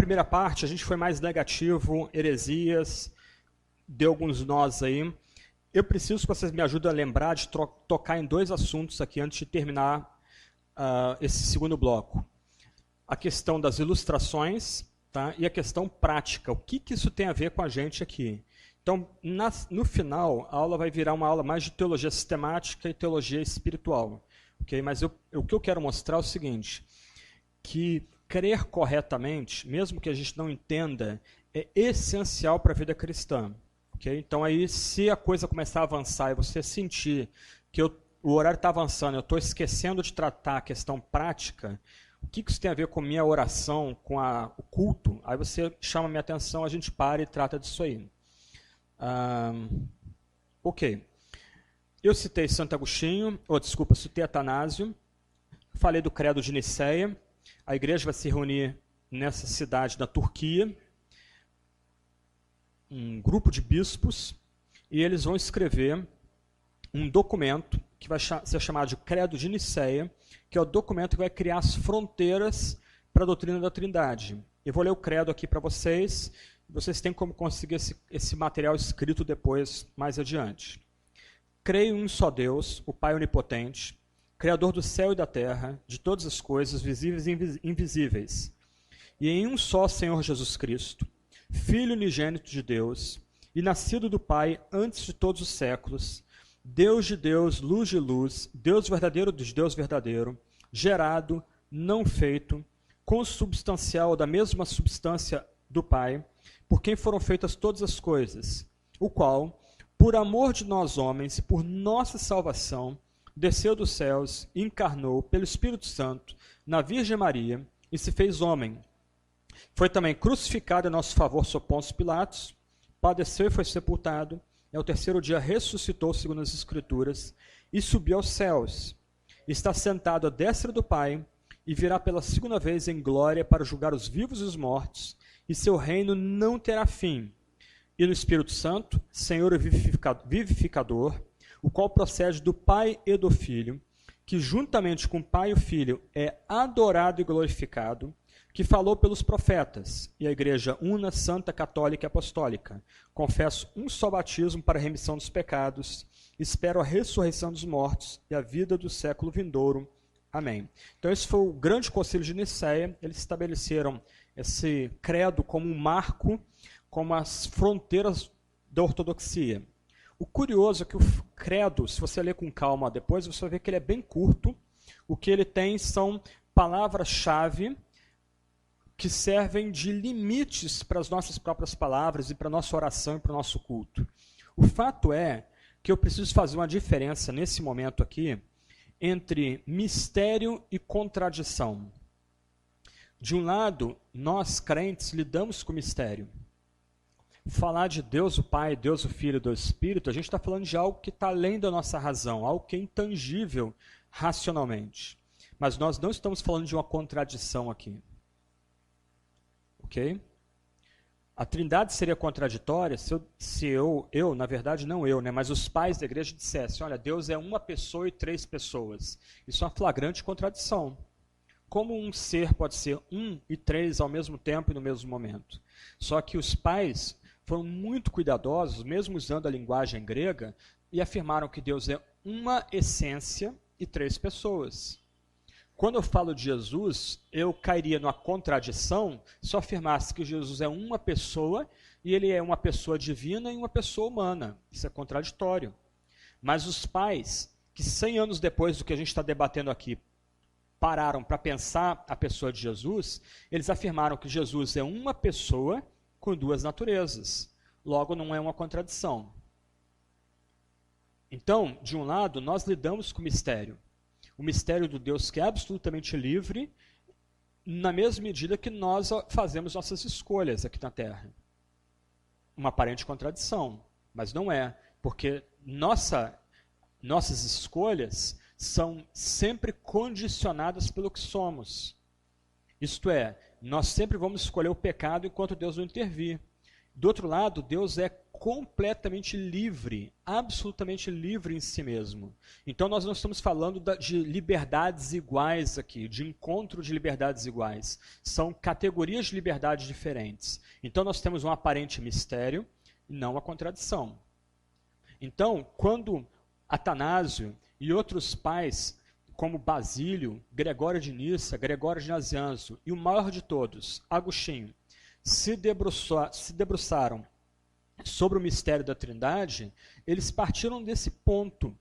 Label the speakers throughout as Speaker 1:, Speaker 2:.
Speaker 1: primeira parte a gente foi mais negativo, heresias, deu alguns nós aí. Eu preciso que vocês me ajudem a lembrar de tocar em dois assuntos aqui antes de terminar esse segundo bloco. A questão das ilustrações, tá? E a questão prática. O que isso tem a ver com a gente aqui? Então, no final, a aula vai virar uma aula mais de teologia sistemática e teologia espiritual. Okay? Mas o que eu quero mostrar é o seguinte, que crer corretamente, mesmo que a gente não entenda, é essencial para a vida cristã. Okay? Então, aí, se a coisa começar a avançar e você sentir que o horário está avançando, eu estou esquecendo de tratar a questão prática, o que isso tem a ver com minha oração, com o culto, aí você chama minha atenção, a gente para e trata disso aí. Ok. Eu citei Santo Agostinho, citei Atanásio, falei do credo de Nicéia, a igreja vai se reunir nessa cidade da Turquia, um grupo de bispos, e eles vão escrever um documento que vai ser chamado de Credo de Nicéia, que é o documento que vai criar as fronteiras para a doutrina da Trindade. Eu vou ler o credo aqui para vocês, vocês têm como conseguir esse material escrito depois, mais adiante. Creio em um só Deus, o Pai Onipotente, Criador do céu e da terra, de todas as coisas, visíveis e invisíveis, e em um só Senhor Jesus Cristo, Filho unigênito de Deus, e nascido do Pai antes de todos os séculos, Deus de Deus, luz de luz, Deus verdadeiro de Deus verdadeiro, gerado, não feito, consubstancial da mesma substância do Pai, por quem foram feitas todas as coisas, o qual, por amor de nós homens e por nossa salvação, desceu dos céus e encarnou pelo Espírito Santo na Virgem Maria e se fez homem. Foi também crucificado em nosso favor sob Pôncio Pilatos, padeceu e foi sepultado, e ao terceiro dia ressuscitou, segundo as Escrituras, e subiu aos céus. Está sentado à destra do Pai, e virá pela segunda vez em glória para julgar os vivos e os mortos, e seu reino não terá fim. E no Espírito Santo, Senhor e vivificador, o qual procede do Pai e do Filho, que juntamente com o Pai e o Filho é adorado e glorificado, que falou pelos profetas, e a Igreja una, santa, católica e apostólica. Confesso um só batismo para a remissão dos pecados, espero a ressurreição dos mortos e a vida do século vindouro. Amém. Então esse foi o grande concílio de Nicéia, eles estabeleceram esse credo como um marco, como as fronteiras da ortodoxia. O curioso é que o credo, se você ler com calma depois, você vai ver que ele é bem curto, o que ele tem são palavras-chave, que servem de limites para as nossas próprias palavras e para a nossa oração e para o nosso culto. O fato é que eu preciso fazer uma diferença nesse momento aqui entre mistério e contradição. De um lado, nós crentes lidamos com mistério. Falar de Deus o Pai, Deus o Filho e Deus o Espírito, a gente está falando de algo que está além da nossa razão, algo que é intangível racionalmente. Mas nós não estamos falando de uma contradição aqui. Ok? A Trindade seria contraditória se eu, na verdade não eu, né, mas os pais da igreja dissessem, olha, Deus é uma pessoa e três pessoas. Isso é uma flagrante contradição. Como um ser pode ser um e três ao mesmo tempo e no mesmo momento? Só que os pais foram muito cuidadosos, mesmo usando a linguagem grega, e afirmaram que Deus é uma essência e três pessoas. Quando eu falo de Jesus, eu cairia numa contradição se eu afirmasse que Jesus é uma pessoa e ele é uma pessoa divina e uma pessoa humana. Isso é contraditório. Mas os pais, que 100 anos depois do que a gente está debatendo aqui, pararam para pensar a pessoa de Jesus, eles afirmaram que Jesus é uma pessoa com duas naturezas. Logo, não é uma contradição. Então, de um lado, nós lidamos com o mistério. O mistério do Deus que é absolutamente livre, na mesma medida que nós fazemos nossas escolhas aqui na Terra. Uma aparente contradição, mas não é, porque nossas escolhas são sempre condicionadas pelo que somos. Isto é, nós sempre vamos escolher o pecado enquanto Deus não intervir. Do outro lado, Deus é completamente livre, absolutamente livre em si mesmo. Então nós não estamos falando de liberdades iguais aqui, de encontro de liberdades iguais. São categorias de liberdade diferentes. Então nós temos um aparente mistério e não uma contradição. Então, quando Atanásio e outros pais, como Basílio, Gregório de Nissa, Gregório de Nazianzo e o maior de todos, Agostinho, se debruçaram sobre o mistério da Trindade, eles partiram desse ponto.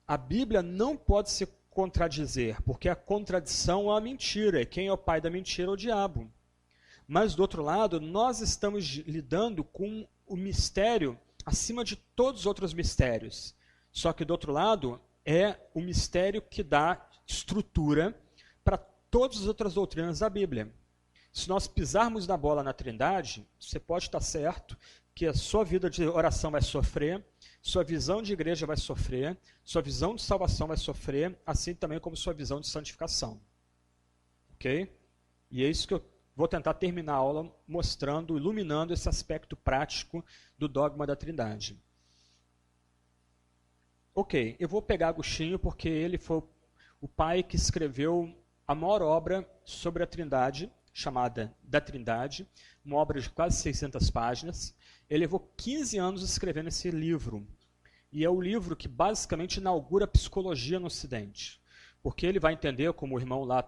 Speaker 1: A Bíblia não pode se contradizer, porque a contradição é a mentira, e quem é o pai da mentira é o diabo. Mas, do outro lado, nós estamos lidando com o mistério acima de todos os outros mistérios. Só que, do outro lado, é o mistério que dá estrutura para todas as outras doutrinas da Bíblia. Se nós pisarmos na bola na Trindade, você pode estar certo que a sua vida de oração vai sofrer, sua visão de igreja vai sofrer, sua visão de salvação vai sofrer, assim também como sua visão de santificação. Ok? E é isso que eu vou tentar terminar a aula mostrando, iluminando esse aspecto prático do dogma da Trindade. Ok, eu vou pegar Agostinho porque ele foi o pai que escreveu a maior obra sobre a Trindade, chamada Da Trindade, uma obra de quase 600 páginas. Ele levou 15 anos escrevendo esse livro. E é o livro que basicamente inaugura a psicologia no Ocidente. Porque ele vai entender, como o irmão lá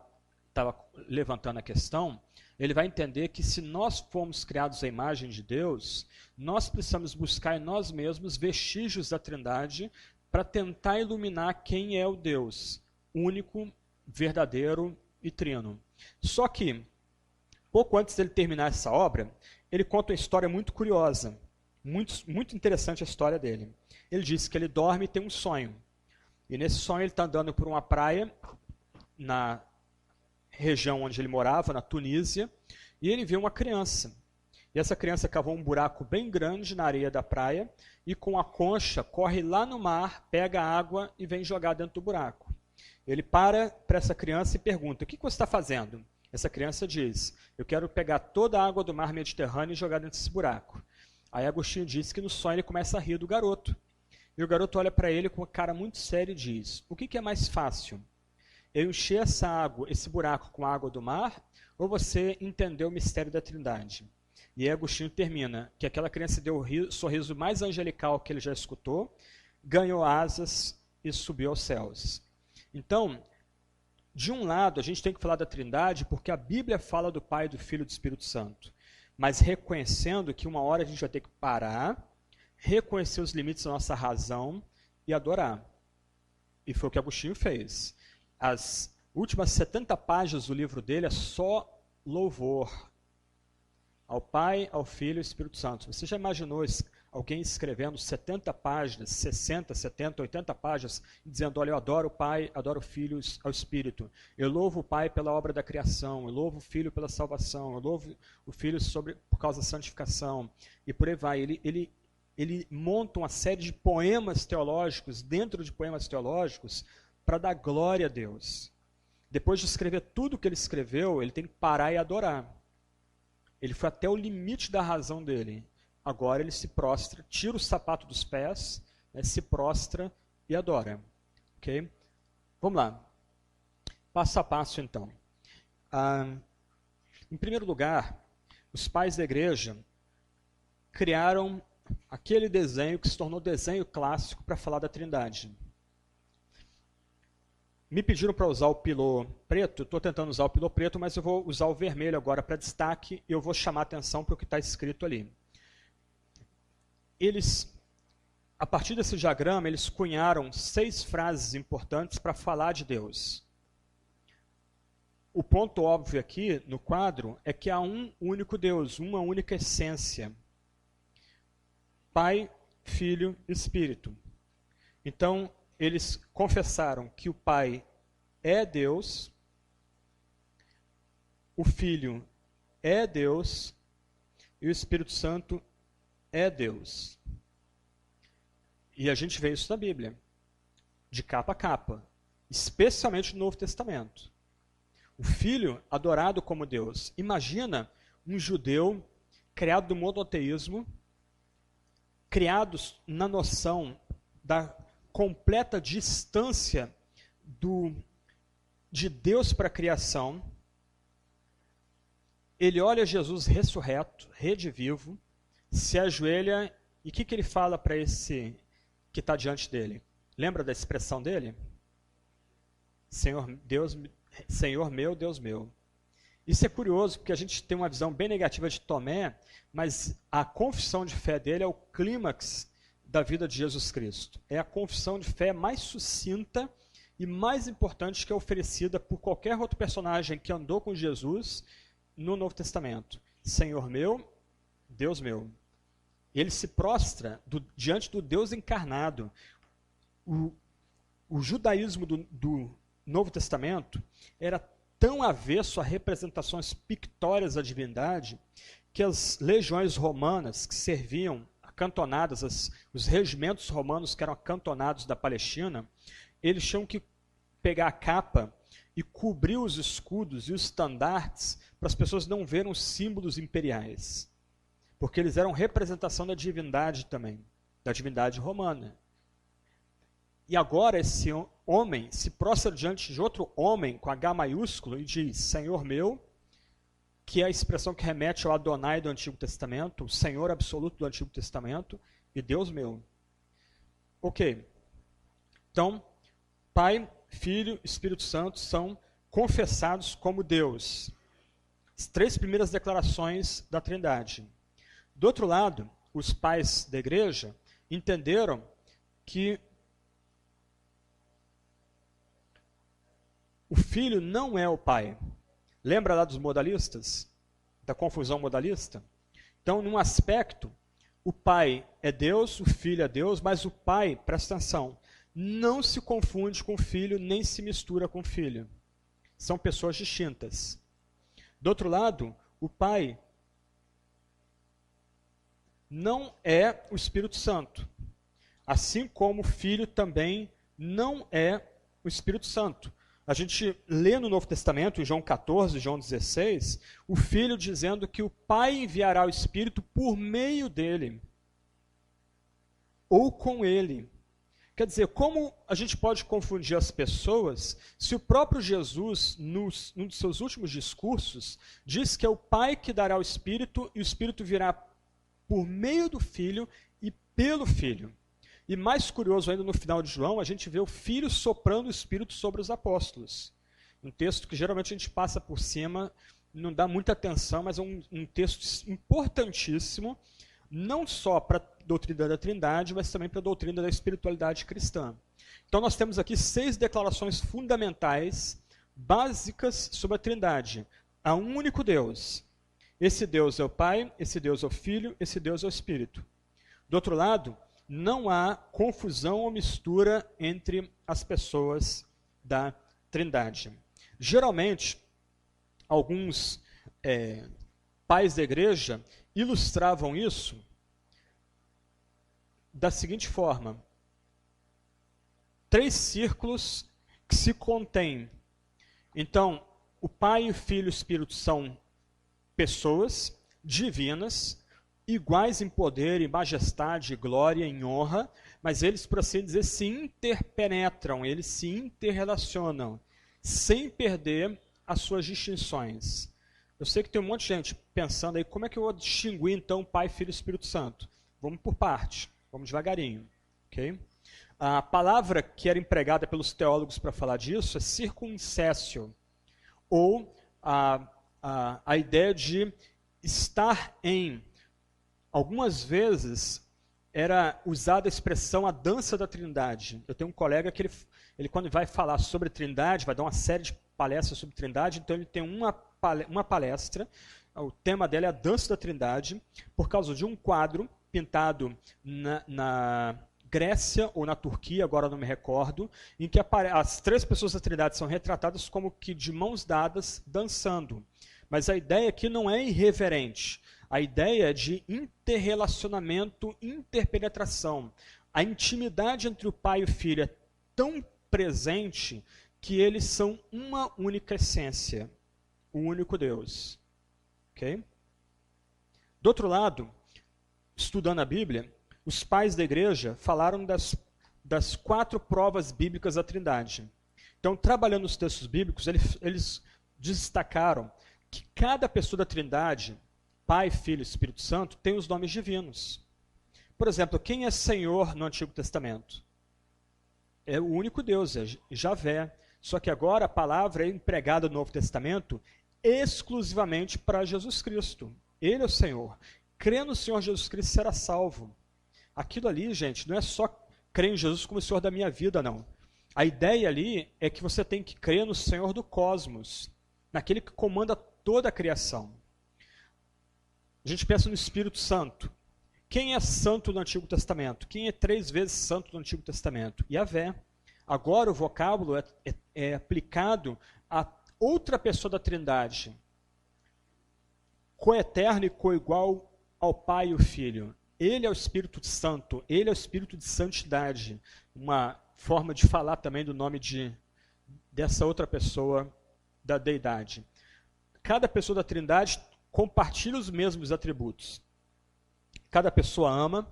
Speaker 1: estava levantando a questão, ele vai entender que se nós formos criados à imagem de Deus, nós precisamos buscar em nós mesmos vestígios da Trindade para tentar iluminar quem é o Deus único, verdadeiro e trino. Só que, pouco antes dele terminar essa obra, ele conta uma história muito curiosa, muito interessante a história dele. Ele diz que ele dorme e tem um sonho. E nesse sonho ele está andando por uma praia, na região onde ele morava, na Tunísia, e ele vê uma criança. E essa criança cavou um buraco bem grande na areia da praia e com a concha corre lá no mar, pega a água e vem jogar dentro do buraco. Ele para essa criança e pergunta: o que você está fazendo? Essa criança diz: eu quero pegar toda a água do mar Mediterrâneo e jogar dentro desse buraco. Aí Agostinho diz que no sonho ele começa a rir do garoto. E o garoto olha para ele com uma cara muito séria e diz: o que é mais fácil? Eu encher essa água, esse buraco com a água do mar, ou você entender o mistério da Trindade? E aí Agostinho termina que aquela criança deu o sorriso mais angelical que ele já escutou, ganhou asas e subiu aos céus. Então, de um lado, a gente tem que falar da Trindade porque a Bíblia fala do Pai, do Filho e do Espírito Santo, mas reconhecendo que uma hora a gente vai ter que parar, reconhecer os limites da nossa razão e adorar. E foi o que Agostinho fez. As últimas 70 páginas do livro dele é só louvor ao Pai, ao Filho e ao Espírito Santo. Você já imaginou alguém escrevendo 70 páginas, 60, 70, 80 páginas, dizendo: olha, eu adoro o Pai, adoro o Filho e ao Espírito. Eu louvo o Pai pela obra da criação, eu louvo o Filho pela salvação, eu louvo o Filho por causa da santificação. E por aí vai. Ele monta uma série de poemas teológicos, dentro de poemas teológicos, para dar glória a Deus. Depois de escrever tudo o que ele escreveu, ele tem que parar e adorar. Ele foi até o limite da razão dele. Agora ele se prostra, tira o sapato dos pés, né, se prostra e adora. Ok? Vamos lá. Passo a passo, então. Em primeiro lugar, os pais da igreja criaram aquele desenho que se tornou desenho clássico para falar da Trindade. Me pediram para usar o pilô preto, estou tentando usar o pilô preto, mas eu vou usar o vermelho agora para destaque e eu vou chamar a atenção para o que está escrito ali. A partir desse diagrama, eles cunharam 6 frases importantes para falar de Deus. O ponto óbvio aqui no quadro é que há um único Deus, uma única essência. Pai, Filho e Espírito. Então, eles confessaram que o Pai é Deus, o Filho é Deus e o Espírito Santo é Deus. E a gente vê isso na Bíblia, de capa a capa, especialmente no Novo Testamento. O Filho adorado como Deus. Imagina um judeu criado do monoteísmo, criados na noção da completa distância de Deus para a criação, ele olha Jesus ressurreto, redivivo, se ajoelha, e o que ele fala para esse que está diante dele? Lembra da expressão dele? Senhor meu, Deus meu. Isso é curioso, porque a gente tem uma visão bem negativa de Tomé, mas a confissão de fé dele é o clímax da vida de Jesus Cristo. É a confissão de fé mais sucinta e mais importante que é oferecida por qualquer outro personagem que andou com Jesus no Novo Testamento. Senhor meu, Deus meu. Ele se prostra diante do Deus encarnado. O judaísmo do Novo Testamento era tão avesso a representações pictórias da divindade que as legiões romanas que serviam acantonadas, os regimentos romanos que eram acantonados da Palestina, eles tinham que pegar a capa e cobrir os escudos e os estandartes para as pessoas não verem os símbolos imperiais. Porque eles eram representação da divindade também, da divindade romana. E agora esse homem se prostra diante de outro homem com H maiúsculo e diz, Senhor meu, que é a expressão que remete ao Adonai do Antigo Testamento, o Senhor absoluto do Antigo Testamento, e Deus meu. Ok. Então, Pai, Filho, Espírito Santo são confessados como Deus. As 3 primeiras declarações da Trindade. Do outro lado, os pais da igreja entenderam que o Filho não é o Pai. Lembra lá dos modalistas? Da confusão modalista? Então, num aspecto, o Pai é Deus, o Filho é Deus, mas o Pai, presta atenção, não se confunde com o Filho, nem se mistura com o Filho. São pessoas distintas. Do outro lado, o Pai não é o Espírito Santo, assim como o Filho também não é o Espírito Santo. A gente lê no Novo Testamento, em João 14, João 16, o Filho dizendo que o Pai enviará o Espírito por meio dele, ou com ele. Quer dizer, como a gente pode confundir as pessoas se o próprio Jesus, num dos seus últimos discursos, diz que é o Pai que dará o Espírito e o Espírito virá por meio do Filho e pelo Filho. E mais curioso ainda, no final de João, a gente vê o Filho soprando o Espírito sobre os apóstolos. Um texto que geralmente a gente passa por cima, não dá muita atenção, mas é um texto importantíssimo, não só para a doutrina da Trindade, mas também para a doutrina da espiritualidade cristã. Então nós temos aqui 6 declarações fundamentais, básicas sobre a Trindade. Há um único Deus. Esse Deus é o Pai, esse Deus é o Filho, esse Deus é o Espírito. Do outro lado, não há confusão ou mistura entre as pessoas da Trindade. Geralmente, alguns pais da igreja ilustravam isso da seguinte forma: 3 círculos que se contêm. Então, o Pai, o Filho e o Espírito são pessoas divinas, iguais em poder, em majestade, glória, em honra, mas eles, por assim dizer, se interpenetram, eles se interrelacionam, sem perder as suas distinções. Eu sei que tem um monte de gente pensando aí, como é que eu vou distinguir então Pai, Filho e Espírito Santo? Vamos por parte, vamos devagarinho. Okay? A palavra que era empregada pelos teólogos para falar disso é circuncessio, ou a ideia de estar em. Algumas vezes era usada a expressão a dança da Trindade. Eu tenho um colega que ele quando vai falar sobre Trindade, vai dar uma série de palestras sobre Trindade, então ele tem uma palestra, o tema dela é a dança da Trindade, por causa de um quadro pintado na Grécia ou na Turquia, agora não me recordo, em que as 3 pessoas da Trindade são retratadas como que de mãos dadas, dançando. Mas a ideia aqui não é irreverente. A ideia é de interrelacionamento, interpenetração. A intimidade entre o Pai e o Filho é tão presente que eles são uma única essência, o único Deus. Okay? Do outro lado, estudando a Bíblia, Os pais da igreja falaram das 4 provas bíblicas da Trindade. Então, trabalhando os textos bíblicos, eles destacaram que cada pessoa da Trindade, Pai, Filho e Espírito Santo, tem os nomes divinos. Por exemplo, quem é Senhor no Antigo Testamento? É o único Deus, é Javé. Só que agora a palavra é empregada no Novo Testamento exclusivamente para Jesus Cristo. Ele é o Senhor. Crer no Senhor Jesus Cristo será salvo. Aquilo ali, gente, não é só crer em Jesus como o Senhor da minha vida, não. A ideia ali é que você tem que crer no Senhor do cosmos, naquele que comanda toda a criação. A gente pensa no Espírito Santo. Quem é santo no Antigo Testamento? Quem é 3 vezes santo no Antigo Testamento? Yahvé. Agora o vocábulo é aplicado a outra pessoa da Trindade, coeterno e coigual ao Pai e o Filho. Ele é o Espírito Santo, ele é o Espírito de santidade. Uma forma de falar também do nome dessa outra pessoa da deidade. Cada pessoa da Trindade compartilha os mesmos atributos. Cada pessoa ama,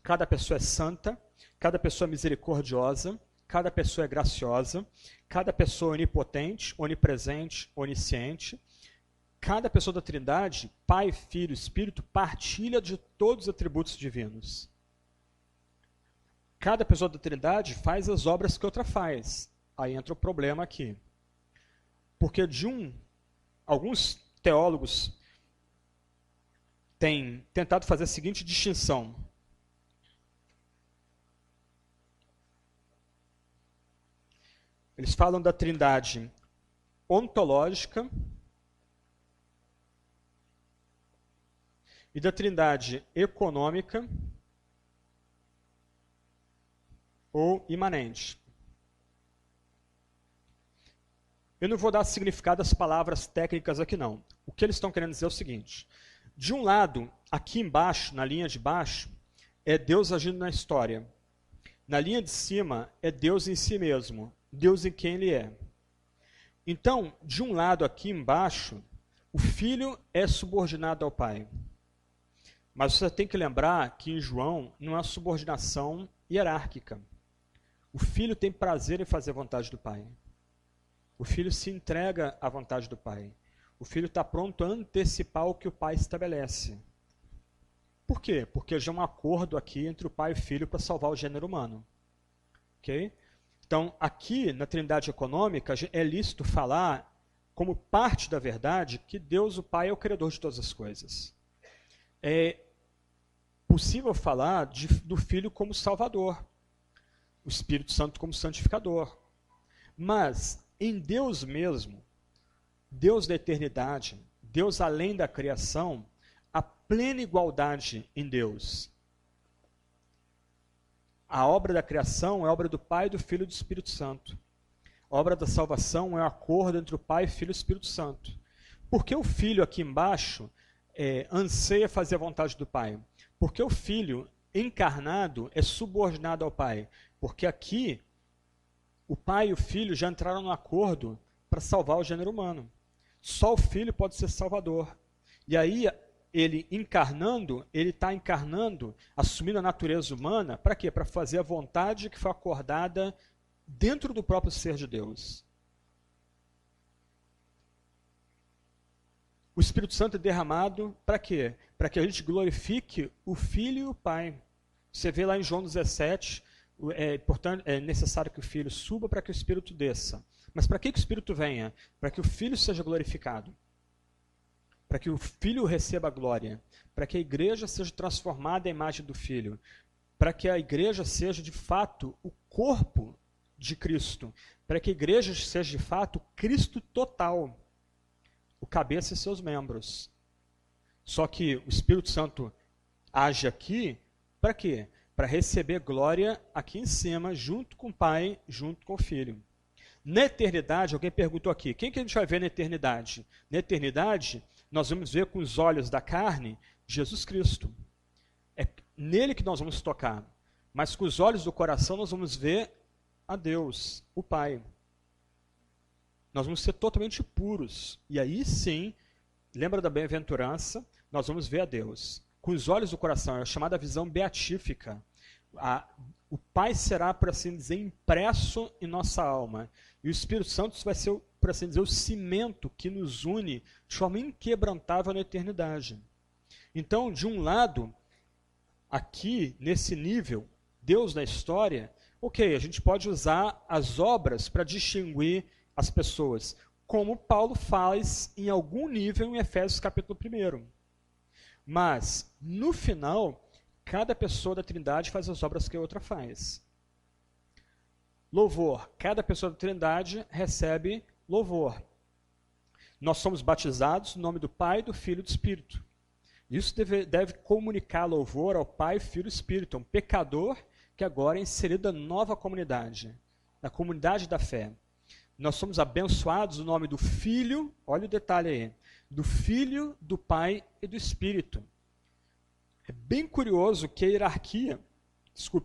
Speaker 1: cada pessoa é santa, cada pessoa é misericordiosa, cada pessoa é graciosa, cada pessoa é onipotente, onipresente, onisciente. Cada pessoa da Trindade, Pai, Filho e Espírito, partilha de todos os atributos divinos. Cada pessoa da Trindade faz as obras que outra faz. Aí entra o problema aqui. Porque alguns teólogos têm tentado fazer a seguinte distinção. Eles falam da Trindade ontológica e da Trindade econômica ou imanente. Eu não vou dar significado às palavras técnicas aqui não. O que eles estão querendo dizer é o seguinte. De um lado, aqui embaixo, na linha de baixo, é Deus agindo na história. Na linha de cima, é Deus em si mesmo, Deus em quem Ele é. Então, de um lado aqui embaixo, o Filho é subordinado ao Pai. Mas você tem que lembrar que em João não há subordinação hierárquica. O Filho tem prazer em fazer a vontade do Pai. O Filho se entrega à vontade do Pai. O Filho está pronto a antecipar o que o Pai estabelece. Por quê? Porque já há um acordo aqui entre o Pai e o Filho para salvar o gênero humano. Ok? Então, aqui na Trindade econômica, é lícito falar, como parte da verdade, que Deus, o Pai, é o Criador de todas as coisas. É possível falar do Filho como Salvador, o Espírito Santo como santificador. Mas, em Deus mesmo, Deus da eternidade, Deus além da criação, a plena igualdade em Deus. A obra da criação é a obra do Pai, do Filho e do Espírito Santo. A obra da salvação é o acordo entre o Pai, Filho e Espírito Santo. Por que o Filho aqui embaixo anseia fazer a vontade do Pai? Porque o Filho encarnado é subordinado ao Pai. Porque aqui o Pai e o Filho já entraram no acordo para salvar o gênero humano. Só o Filho pode ser Salvador. E aí, ele encarnando, ele está encarnando, assumindo a natureza humana, para quê? Para fazer a vontade que foi acordada dentro do próprio ser de Deus. O Espírito Santo é derramado para quê? Para que a gente glorifique o Filho e o Pai. Você vê lá em João 17, é necessário que o Filho suba para que o Espírito desça. Mas para que o Espírito venha? Para que o Filho seja glorificado. Para que o Filho receba a glória. Para que a igreja seja transformada à imagem do Filho. Para que a igreja seja, de fato, o corpo de Cristo. Para que a igreja seja, de fato, Cristo total. O cabeça e seus membros. Só que o Espírito Santo age aqui, para quê? Para receber glória aqui em cima, junto com o Pai, junto com o Filho. Na eternidade, alguém perguntou aqui, quem que a gente vai ver na eternidade? Na eternidade, nós vamos ver com os olhos da carne Jesus Cristo. É nele que nós vamos tocar. Mas com os olhos do coração nós vamos ver a Deus, o Pai. Nós vamos ser totalmente puros. E aí sim, lembra da bem-aventurança, nós vamos ver a Deus. com os olhos do coração, é a chamada visão beatífica. O Pai será, por assim dizer, impresso em nossa alma. E o Espírito Santo vai ser, por assim dizer, o cimento que nos une de forma inquebrantável na eternidade. Então, de um lado, aqui, nesse nível, Deus na história, ok, a gente pode usar as obras para distinguir as pessoas, como Paulo faz em algum nível em Efésios capítulo 1. Mas, no final, cada pessoa da Trindade faz as obras que a outra faz. Louvor. Cada pessoa da Trindade recebe louvor. Nós somos batizados no nome do Pai, do Filho e do Espírito. Isso deve comunicar louvor ao Pai, Filho e Espírito. É um pecador que agora é inserido na nova comunidade, na comunidade da fé. Nós somos abençoados no nome do Filho, olha o detalhe aí, do Filho, do Pai e do Espírito. É bem curioso que a hierarquia,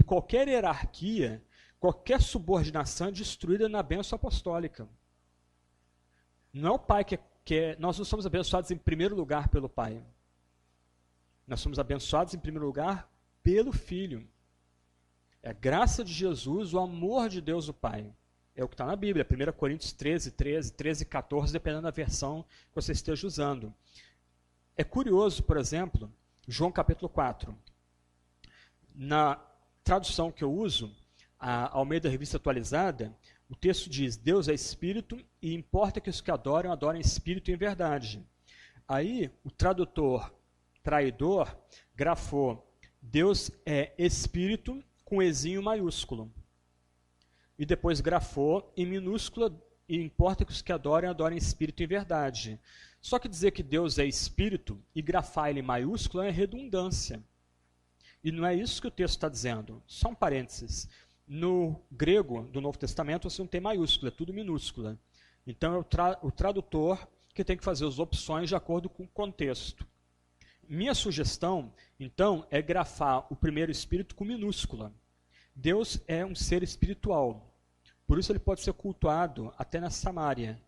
Speaker 1: qualquer hierarquia, qualquer subordinação é destruída na bênção apostólica. Não é o Pai nós não somos abençoados em primeiro lugar pelo Pai. Nós somos abençoados em primeiro lugar pelo Filho. É a graça de Jesus, o amor de Deus o Pai. É o que está na Bíblia, 1 Coríntios 13, 14, dependendo da versão que você esteja usando. É curioso, por exemplo, João capítulo 4. Na tradução que eu uso, a Almeida Revista Atualizada, o texto diz, Deus é Espírito e importa que os que adoram, adorem Espírito em verdade. Aí, o tradutor traidor grafou, Deus é Espírito com ezinho maiúsculo. E depois grafou em minúscula, e importa que os que adorem, adorem Espírito em verdade. Só que dizer que Deus é Espírito e grafar ele em maiúsculo é redundância. E não é isso que o texto está dizendo. Só um parênteses. No grego do Novo Testamento você não tem maiúscula, é tudo minúscula. Então é o tradutor que tem que fazer as opções de acordo com o contexto. Minha sugestão, então, é grafar o primeiro Espírito com minúscula. Deus é um ser espiritual. Por isso ele pode ser cultuado até na Samária,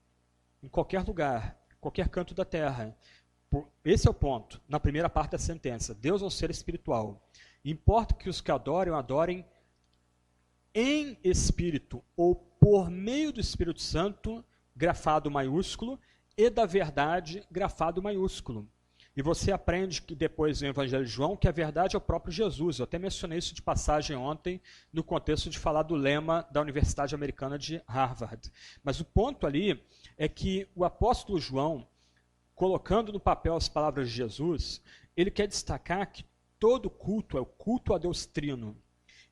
Speaker 1: em qualquer lugar, qualquer canto da terra. Esse é o ponto, na primeira parte da sentença. Deus é um ser espiritual. Importa que os que adorem, adorem em espírito, ou por meio do Espírito Santo, grafado maiúsculo, e da verdade, grafado maiúsculo. E você aprende que depois no Evangelho de João que a verdade é o próprio Jesus. Eu até mencionei isso de passagem ontem, no contexto de falar do lema da Universidade Americana de Harvard. Mas o ponto ali é que o apóstolo João, colocando no papel as palavras de Jesus, ele quer destacar que todo culto é o culto a Deus Trino.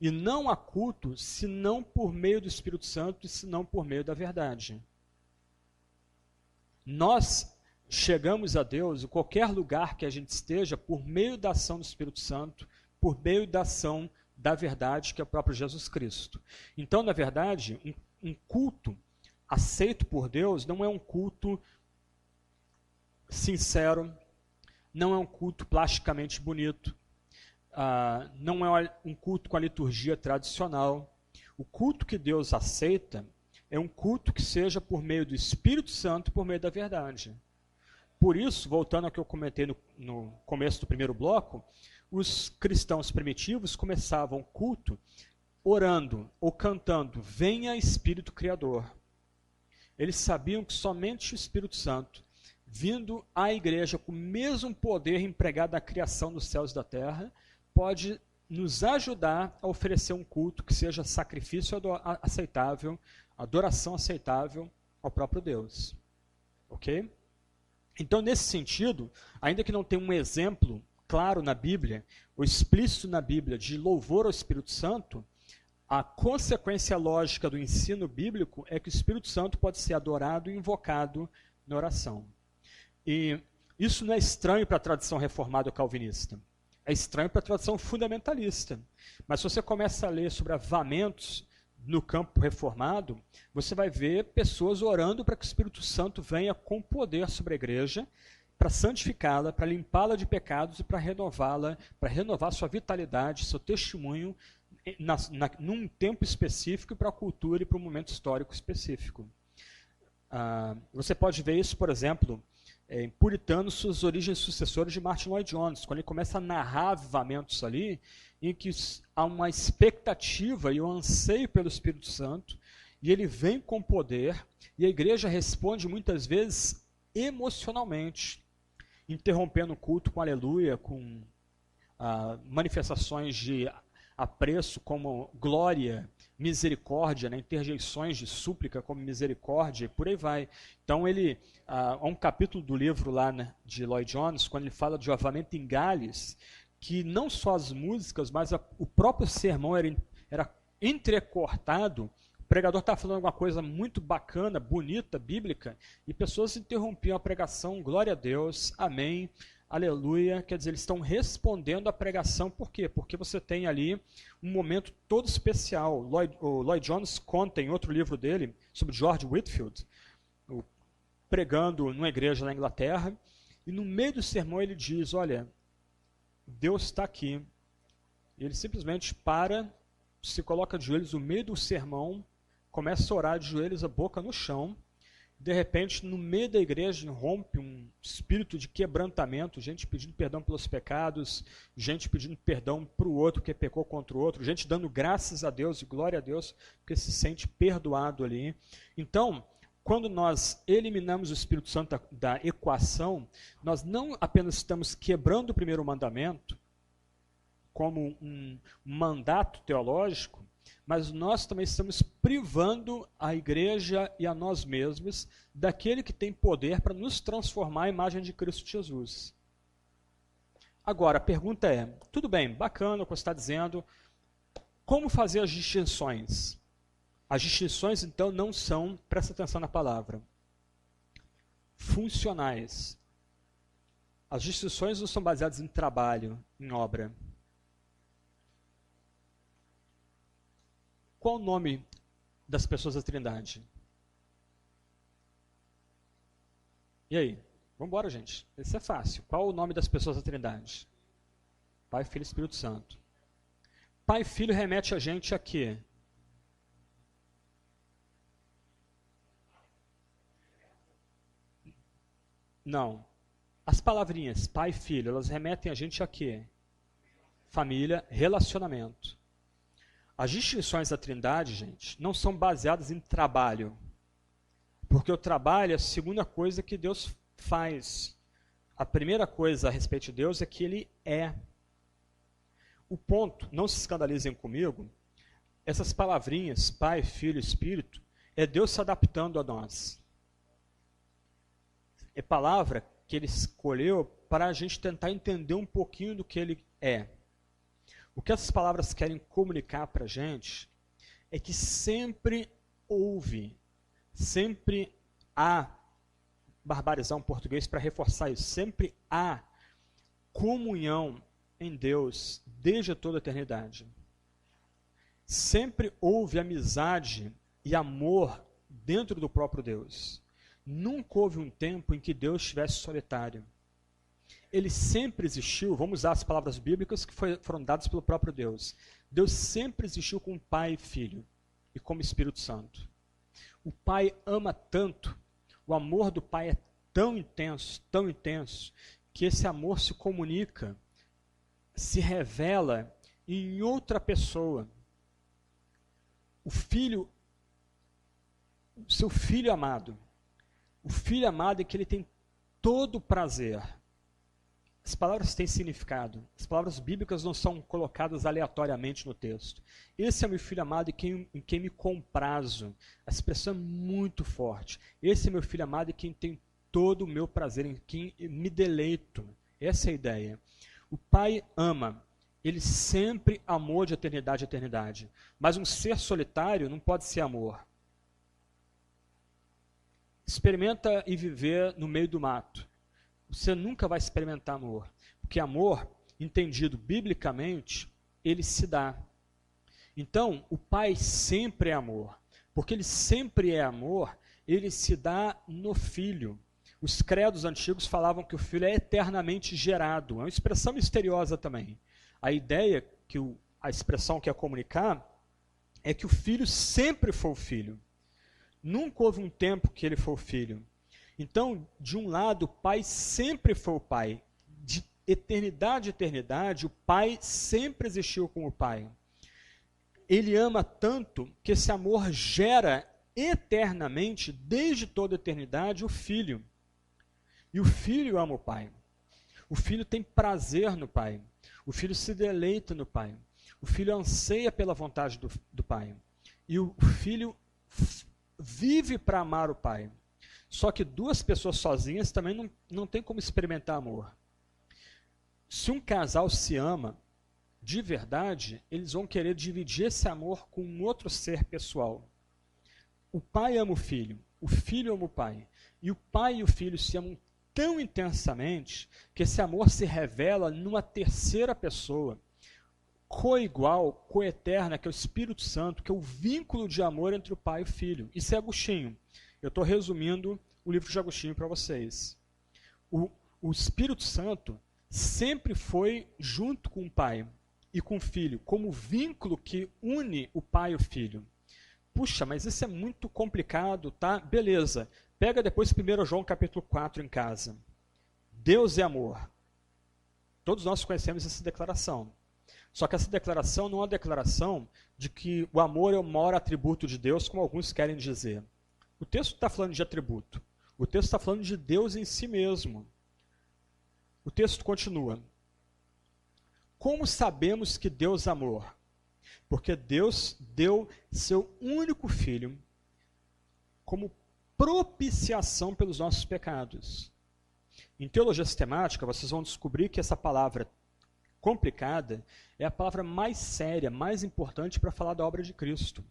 Speaker 1: E não há culto senão por meio do Espírito Santo e senão por meio da verdade. Nós chegamos a Deus em qualquer lugar que a gente esteja por meio da ação do Espírito Santo, por meio da ação da verdade, que é o próprio Jesus Cristo. Então, na verdade, um culto aceito por Deus não é um culto sincero, não é um culto plasticamente bonito, não é um culto com a liturgia tradicional. O culto que Deus aceita é um culto que seja por meio do Espírito Santo, por meio da verdade. Por isso, voltando ao que eu comentei no começo do primeiro bloco, os cristãos primitivos começavam o culto orando ou cantando, venha Espírito Criador. Eles sabiam que somente o Espírito Santo, vindo à igreja com o mesmo poder empregado na criação dos céus e da terra, pode nos ajudar a oferecer um culto que seja sacrifício aceitável, adoração aceitável ao próprio Deus. Ok? Então, nesse sentido, ainda que não tenha um exemplo claro na Bíblia, ou explícito na Bíblia, de louvor ao Espírito Santo, a consequência lógica do ensino bíblico é que o Espírito Santo pode ser adorado e invocado na oração. E isso não é estranho para a tradição reformada ou calvinista. É estranho para a tradição fundamentalista. Mas se você começa a ler sobre avamentos no campo reformado, você vai ver pessoas orando para que o Espírito Santo venha com poder sobre a igreja, para santificá-la, para limpá-la de pecados e para renová-la, para renovar sua vitalidade, seu testemunho num tempo específico, para a cultura e para um momento histórico específico. Você pode ver isso, por exemplo, puritanos, suas origens sucessoras de Martyn Lloyd-Jones, quando ele começa a narrar avivamentos ali, em que há uma expectativa e um anseio pelo Espírito Santo, e ele vem com poder, e a igreja responde muitas vezes emocionalmente, interrompendo o culto com aleluia, com manifestações de apreço como glória, misericórdia, né, interjeições de súplica como misericórdia, e por aí vai. Então há um capítulo do livro lá, né, de Lloyd-Jones, quando ele fala de avivamento em Gales, que não só as músicas, mas o próprio sermão era entrecortado. O pregador estava falando alguma coisa muito bacana, bonita, bíblica, e pessoas interrompiam a pregação, glória a Deus, amém, aleluia. Quer dizer, eles estão respondendo à pregação. Por quê? Porque você tem ali um momento todo especial. O Lloyd-Jones conta em outro livro dele, sobre George Whitefield, pregando numa igreja na Inglaterra, e no meio do sermão ele diz, olha, Deus está aqui. E ele simplesmente se coloca de joelhos no meio do sermão, começa a orar de joelhos, a boca no chão. De repente, no meio da igreja, rompe um espírito de quebrantamento, gente pedindo perdão pelos pecados, gente pedindo perdão para o outro que pecou contra o outro, gente dando graças a Deus e glória a Deus, porque se sente perdoado ali. Então, quando nós eliminamos o Espírito Santo da equação, nós não apenas estamos quebrando o primeiro mandamento, como um mandato teológico, mas nós também estamos privando a igreja e a nós mesmos daquele que tem poder para nos transformar à imagem de Cristo Jesus. Agora, a pergunta é, tudo bem, bacana o que você está dizendo, como fazer as distinções? As distinções, então, não são, presta atenção na palavra, funcionais. As distinções não são baseadas em trabalho, em obra. Qual o nome das pessoas da Trindade? E aí? Vamos embora, gente. Isso é fácil. Qual o nome das pessoas da Trindade? Pai, Filho e Espírito Santo. Pai e Filho remete a gente a quê? Não. As palavrinhas Pai e Filho, elas remetem a gente a quê? Família, relacionamento. As distinções da Trindade, gente, não são baseadas em trabalho. Porque o trabalho é a segunda coisa que Deus faz. A primeira coisa a respeito de Deus é que Ele é. O ponto, não se escandalizem comigo, essas palavrinhas, Pai, Filho, Espírito, é Deus se adaptando a nós. É palavra que Ele escolheu para a gente tentar entender um pouquinho do que Ele é. O que essas palavras querem comunicar para a gente é que sempre houve, sempre há, barbarizar um português para reforçar isso, sempre há comunhão em Deus desde toda a eternidade. Sempre houve amizade e amor dentro do próprio Deus. Nunca houve um tempo em que Deus estivesse solitário. Ele sempre existiu, vamos usar as palavras bíblicas que foram dadas pelo próprio Deus. Deus sempre existiu como Pai e Filho e como Espírito Santo. O Pai ama tanto, o amor do Pai é tão intenso, que esse amor se comunica, se revela em outra pessoa. O Filho, o seu Filho amado, o Filho amado é que ele tem todo o prazer. As palavras têm significado. As palavras bíblicas não são colocadas aleatoriamente no texto. Esse é meu Filho amado em quem me comprazo. A expressão é muito forte. Esse é meu Filho amado em quem tem todo o meu prazer, em quem me deleito. Essa é a ideia. O Pai ama. Ele sempre amou de eternidade a eternidade. Mas um ser solitário não pode ser amor. Experimenta e viver no meio do mato. Você nunca vai experimentar amor. Porque amor, entendido biblicamente, ele se dá. Então, o Pai sempre é amor. Porque ele sempre é amor, ele se dá no Filho. Os credos antigos falavam que o Filho é eternamente gerado. É uma expressão misteriosa também. A ideia que a expressão quer comunicar é que o Filho sempre foi o Filho. Nunca houve um tempo que ele foi o Filho. Então, de um lado, o Pai sempre foi o Pai. De eternidade a eternidade, o Pai sempre existiu como Pai. Ele ama tanto que esse amor gera eternamente, desde toda a eternidade, o Filho. E o Filho ama o Pai. O Filho tem prazer no Pai. O Filho se deleita no Pai. O Filho anseia pela vontade do Pai. E o Filho vive para amar o Pai. Só que duas pessoas sozinhas também não tem como experimentar amor. Se um casal se ama de verdade, eles vão querer dividir esse amor com um outro ser pessoal. O pai ama o filho ama o pai. E o pai e o filho se amam tão intensamente que esse amor se revela numa terceira pessoa, coigual, coeterna, que é o Espírito Santo, que é o vínculo de amor entre o pai e o filho. Isso é Agostinho. Eu estou resumindo o livro de Agostinho para vocês. O Espírito Santo sempre foi junto com o pai e com o filho, como vínculo que une o pai e o filho. Puxa, mas isso é muito complicado, tá? Beleza. Pega depois 1 João capítulo 4 em casa. Deus é amor. Todos nós conhecemos essa declaração. Só que essa declaração não é uma declaração de que o amor é o maior atributo de Deus, como alguns querem dizer. O texto está falando de atributo. O texto está falando de Deus em si mesmo. O texto continua. Como sabemos que Deus é amor? Porque Deus deu seu único Filho como propiciação pelos nossos pecados. Em teologia sistemática, vocês vão descobrir que essa palavra complicada é a palavra mais séria, mais importante para falar da obra de Cristo.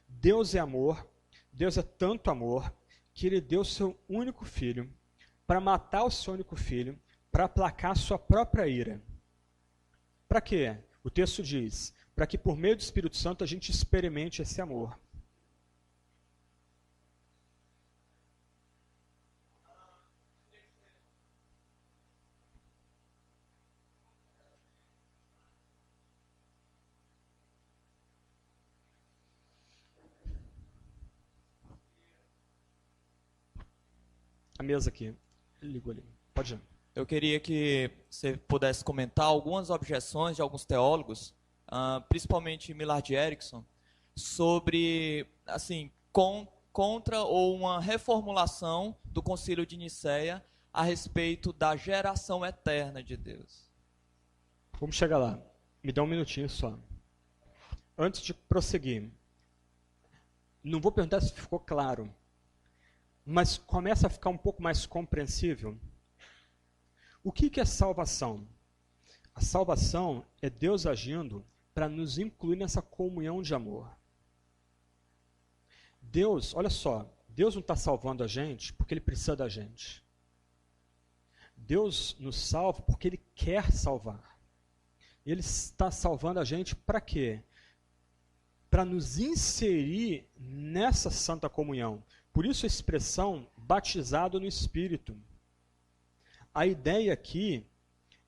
Speaker 1: Deus é amor, Deus é tanto amor, que Ele deu seu único Filho para matar o seu único Filho, para aplacar sua própria ira. Para quê? O texto diz, para que por meio do Espírito Santo a gente experimente esse amor. A mesa aqui, ligou ali. Pode ir.
Speaker 2: Eu queria que você pudesse comentar algumas objeções de alguns teólogos, principalmente Millard Erickson, sobre, assim, contra ou uma reformulação do Concílio de Nicéia a respeito da geração eterna de Deus.
Speaker 1: Vamos chegar lá. Me dá um minutinho só. Antes de prosseguir, não vou perguntar se ficou claro, mas começa a ficar um pouco mais compreensível. O que é salvação? A salvação é Deus agindo para nos incluir nessa comunhão de amor. Deus, olha só, Deus não está salvando a gente porque Ele precisa da gente. Deus nos salva porque Ele quer salvar. Ele está salvando a gente para quê? Para nos inserir nessa santa comunhão. Por isso a expressão batizado no Espírito. A ideia aqui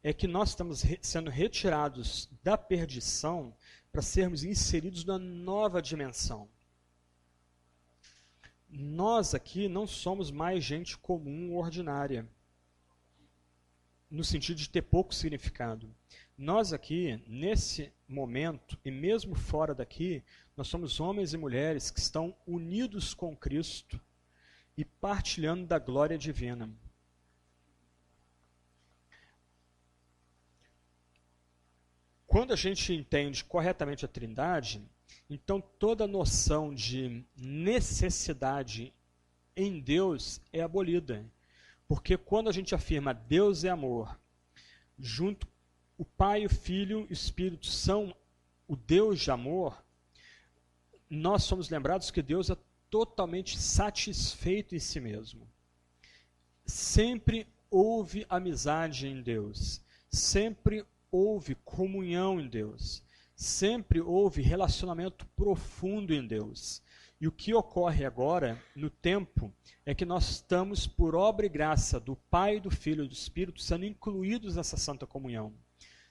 Speaker 1: é que nós estamos sendo retirados da perdição para sermos inseridos na nova dimensão. Nós aqui não somos mais gente comum ou ordinária, no sentido de ter pouco significado. Nós aqui, nesse momento, e mesmo fora daqui, nós somos homens e mulheres que estão unidos com Cristo e partilhando da glória divina. Quando a gente entende corretamente a Trindade, então toda noção de necessidade em Deus é abolida. Porque quando a gente afirma Deus é amor, junto o Pai, o Filho e o Espírito são o Deus de amor, nós somos lembrados que Deus é totalmente satisfeito em si mesmo. Sempre houve amizade em Deus, sempre houve comunhão em Deus, sempre houve relacionamento profundo em Deus. E o que ocorre agora, no tempo, é que nós estamos, por obra e graça do Pai, do Filho e do Espírito, sendo incluídos nessa santa comunhão.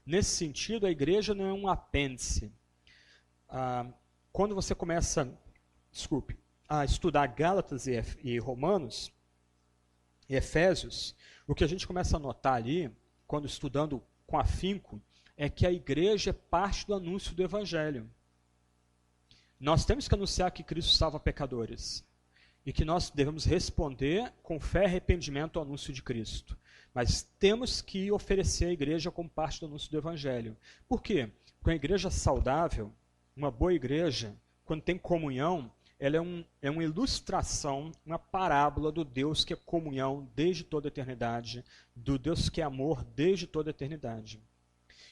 Speaker 1: Nesse sentido, a igreja não é um apêndice. Quando você começa, a estudar Gálatas e Romanos, em Efésios, o que a gente começa a notar ali, quando estudando com afinco, é que a igreja é parte do anúncio do evangelho. Nós temos que anunciar que Cristo salva pecadores e que nós devemos responder com fé e arrependimento ao anúncio de Cristo. Mas temos que oferecer a igreja como parte do anúncio do evangelho. Por quê? Porque uma igreja saudável, uma boa igreja, quando tem comunhão, ela é uma ilustração, uma parábola do Deus que é comunhão desde toda a eternidade, do Deus que é amor desde toda a eternidade.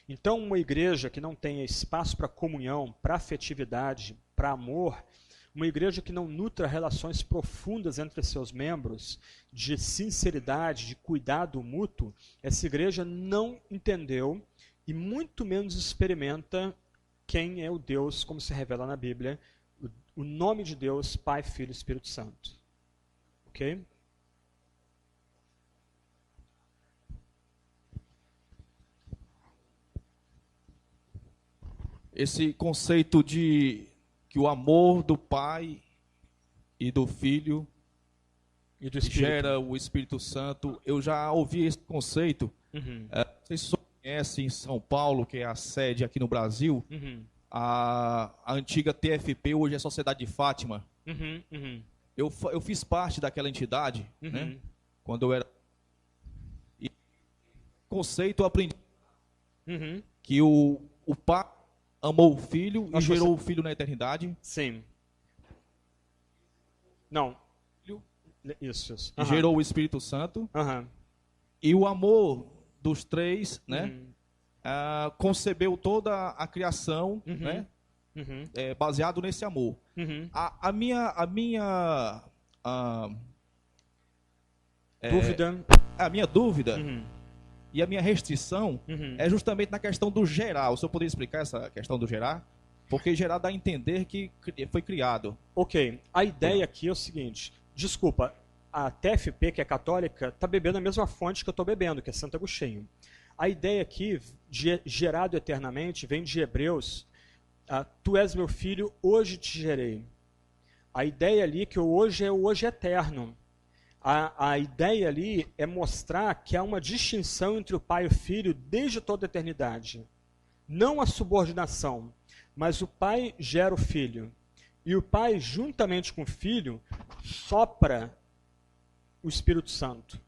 Speaker 1: Então, uma igreja que não tenha espaço para comunhão, para afetividade, para amor, uma igreja que não nutra relações profundas entre seus membros, de sinceridade, de cuidado mútuo, essa igreja não entendeu e muito menos experimenta quem é o Deus, como se revela na Bíblia, o nome de Deus, Pai, Filho e Espírito Santo. Ok?
Speaker 3: Esse conceito de que o amor do Pai e do Filho
Speaker 1: E do Espírito.
Speaker 3: gera o Espírito Santo, eu já ouvi esse conceito.
Speaker 1: Uhum.
Speaker 3: Vocês conhecem em São Paulo, que é a sede aqui no Brasil,
Speaker 1: Uhum.
Speaker 3: a antiga TFP, hoje é Sociedade de Fátima.
Speaker 1: Uhum. Uhum.
Speaker 3: Eu fiz parte daquela entidade,
Speaker 1: Uhum.
Speaker 3: né, quando eu era... E conceito eu aprendi
Speaker 1: Uhum.
Speaker 3: que o Pai amou o Filho e
Speaker 1: Acho que
Speaker 3: gerou
Speaker 1: você-
Speaker 3: o Filho na eternidade.
Speaker 1: Sim. Não.
Speaker 3: Filho
Speaker 1: Isso.
Speaker 3: E gerou o Espírito Santo.
Speaker 1: Aham.
Speaker 3: E o amor dos três, né,
Speaker 1: Uhum.
Speaker 3: concebeu toda a criação,
Speaker 1: Uhum.
Speaker 3: né,
Speaker 1: Uhum.
Speaker 3: baseado nesse amor.
Speaker 1: Uhum.
Speaker 3: A minha
Speaker 1: Dúvida.
Speaker 3: dúvida
Speaker 1: Uhum.
Speaker 3: e a minha restrição
Speaker 1: Uhum.
Speaker 3: é justamente na questão do gerar. O senhor poderia explicar essa questão do gerar? Porque gerar dá a entender que foi criado.
Speaker 1: Ok, a ideia aqui é o seguinte, desculpa, a TFP, que é católica, está bebendo a mesma fonte que eu estou bebendo, que é Santo Agostinho. A ideia aqui, de gerado eternamente, vem de Hebreus, tu és meu filho, hoje te gerei. A ideia ali é que o hoje é o hoje eterno. A ideia ali é mostrar que há uma distinção entre o pai e o filho desde toda a eternidade. Não a subordinação, mas o pai gera o filho. E o pai, juntamente com o filho, sopra o Espírito Santo.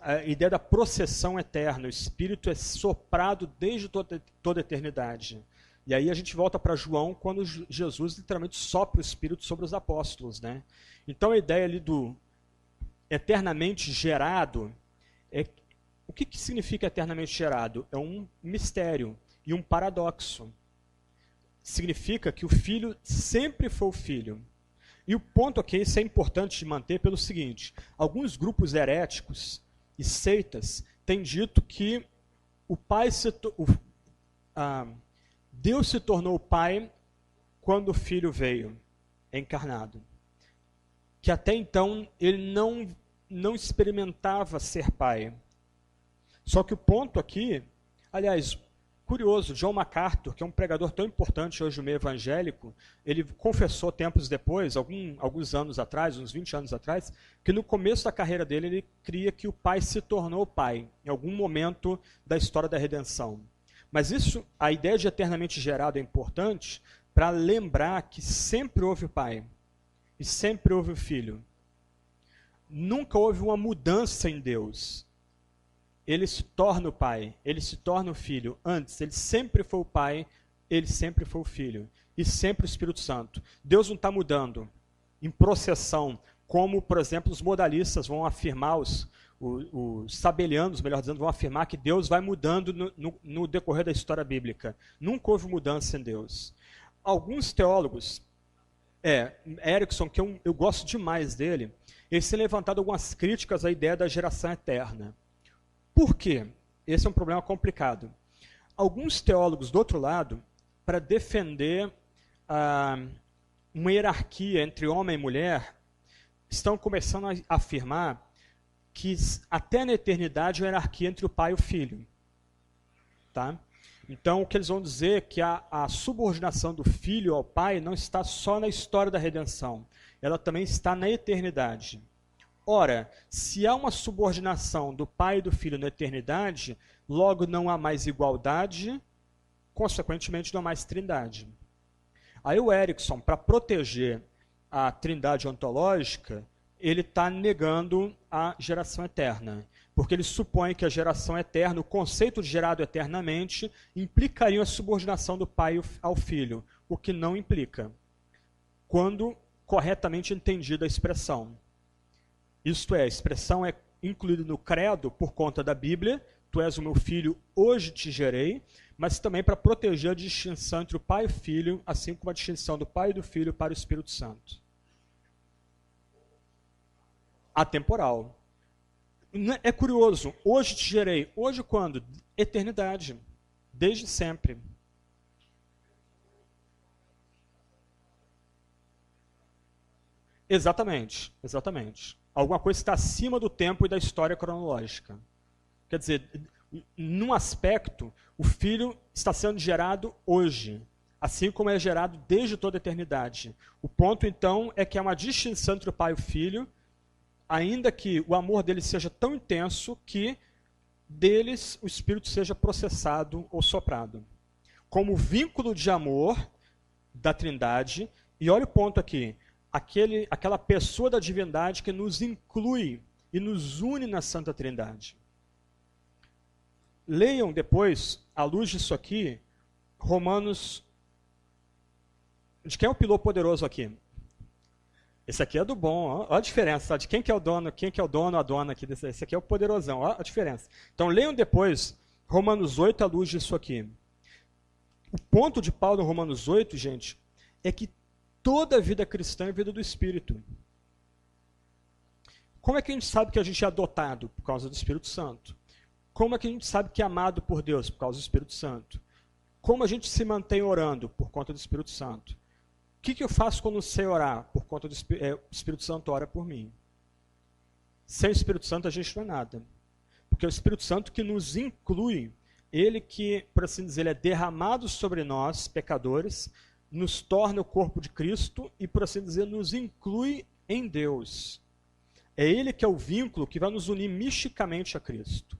Speaker 1: A ideia da processão eterna, o Espírito é soprado desde toda a eternidade. E aí a gente volta para João, quando Jesus literalmente sopra o Espírito sobre os apóstolos, né? Então a ideia ali do eternamente gerado, o que significa eternamente gerado? É um mistério e um paradoxo. Significa que o filho sempre foi o filho. E o ponto aqui, isso é importante de manter pelo seguinte, alguns grupos heréticos e seitas têm dito que o pai Deus se tornou pai quando o filho veio, encarnado. Que até então ele não experimentava ser pai. Só que o ponto aqui, aliás, curioso, John MacArthur, que é um pregador tão importante hoje no meio evangélico, ele confessou tempos depois, alguns anos atrás, uns 20 anos atrás, que no começo da carreira dele ele cria que o pai se tornou pai, em algum momento da história da redenção. Mas a ideia de eternamente gerado é importante para lembrar que sempre houve o pai e sempre houve o filho. Nunca houve uma mudança em Deus. Ele se torna o pai, ele se torna o filho. Antes, ele sempre foi o pai, ele sempre foi o filho. E sempre o Espírito Santo. Deus não está mudando em processão, como, por exemplo, os modalistas vão afirmar, os sabelianos, melhor dizendo, vão afirmar que Deus vai mudando no decorrer da história bíblica. Nunca houve mudança em Deus. Alguns teólogos, Erickson, que eu gosto demais dele, eles têm levantado algumas críticas à ideia da geração eterna. Por quê? Esse é um problema complicado. Alguns teólogos, do outro lado, para defender uma hierarquia entre homem e mulher, estão começando a afirmar que até na eternidade há uma hierarquia entre o pai e o filho. Tá? Então, o que eles vão dizer é que a subordinação do filho ao pai não está só na história da redenção, ela também está na eternidade. Ora, se há uma subordinação do Pai e do Filho na eternidade, logo não há mais igualdade, consequentemente não há mais trindade. Aí o Erickson, para proteger a trindade ontológica, ele está negando a geração eterna. Porque ele supõe que a geração eterna, o conceito de gerado eternamente, implicaria a subordinação do Pai ao Filho, o que não implica, quando corretamente entendida a expressão. Isto é, a expressão é incluída no credo por conta da Bíblia, tu és o meu filho, hoje te gerei, mas também para proteger a distinção entre o Pai e o Filho, assim como a distinção do Pai e do Filho para o Espírito Santo. Atemporal. É curioso, hoje te gerei. Hoje quando? Eternidade. Desde sempre. Exatamente, exatamente. Alguma coisa está acima do tempo e da história cronológica. Quer dizer, num aspecto, o filho está sendo gerado hoje, assim como é gerado desde toda a eternidade. O ponto, então, é que há uma distinção entre o pai e o filho, ainda que o amor deles seja tão intenso que deles o Espírito seja processado ou soprado. Como vínculo de amor da Trindade, e olha o ponto aqui, aquela pessoa da divindade que nos inclui e nos une na Santa Trindade. Leiam depois, à luz disso aqui, Romanos... De quem é o piloto poderoso aqui? Esse aqui é do bom, ó a diferença, de quem que é o dono, a dona aqui, esse aqui é o poderosão, ó a diferença. Então leiam depois Romanos 8 à luz disso aqui. O ponto de Paulo em Romanos 8, gente, é que toda a vida cristã é vida do Espírito. Como é que a gente sabe que a gente é adotado? Por causa do Espírito Santo. Como é que a gente sabe que é amado por Deus? Por causa do Espírito Santo. Como a gente se mantém orando? Por conta do Espírito Santo. O que eu faço quando sei orar? Por conta do Espírito Santo ora por mim. Sem o Espírito Santo a gente não é nada. Porque é o Espírito Santo que nos inclui, ele que, por assim dizer, é derramado sobre nós, pecadores, nos torna o corpo de Cristo e, por assim dizer, nos inclui em Deus. É ele que é o vínculo que vai nos unir misticamente a Cristo.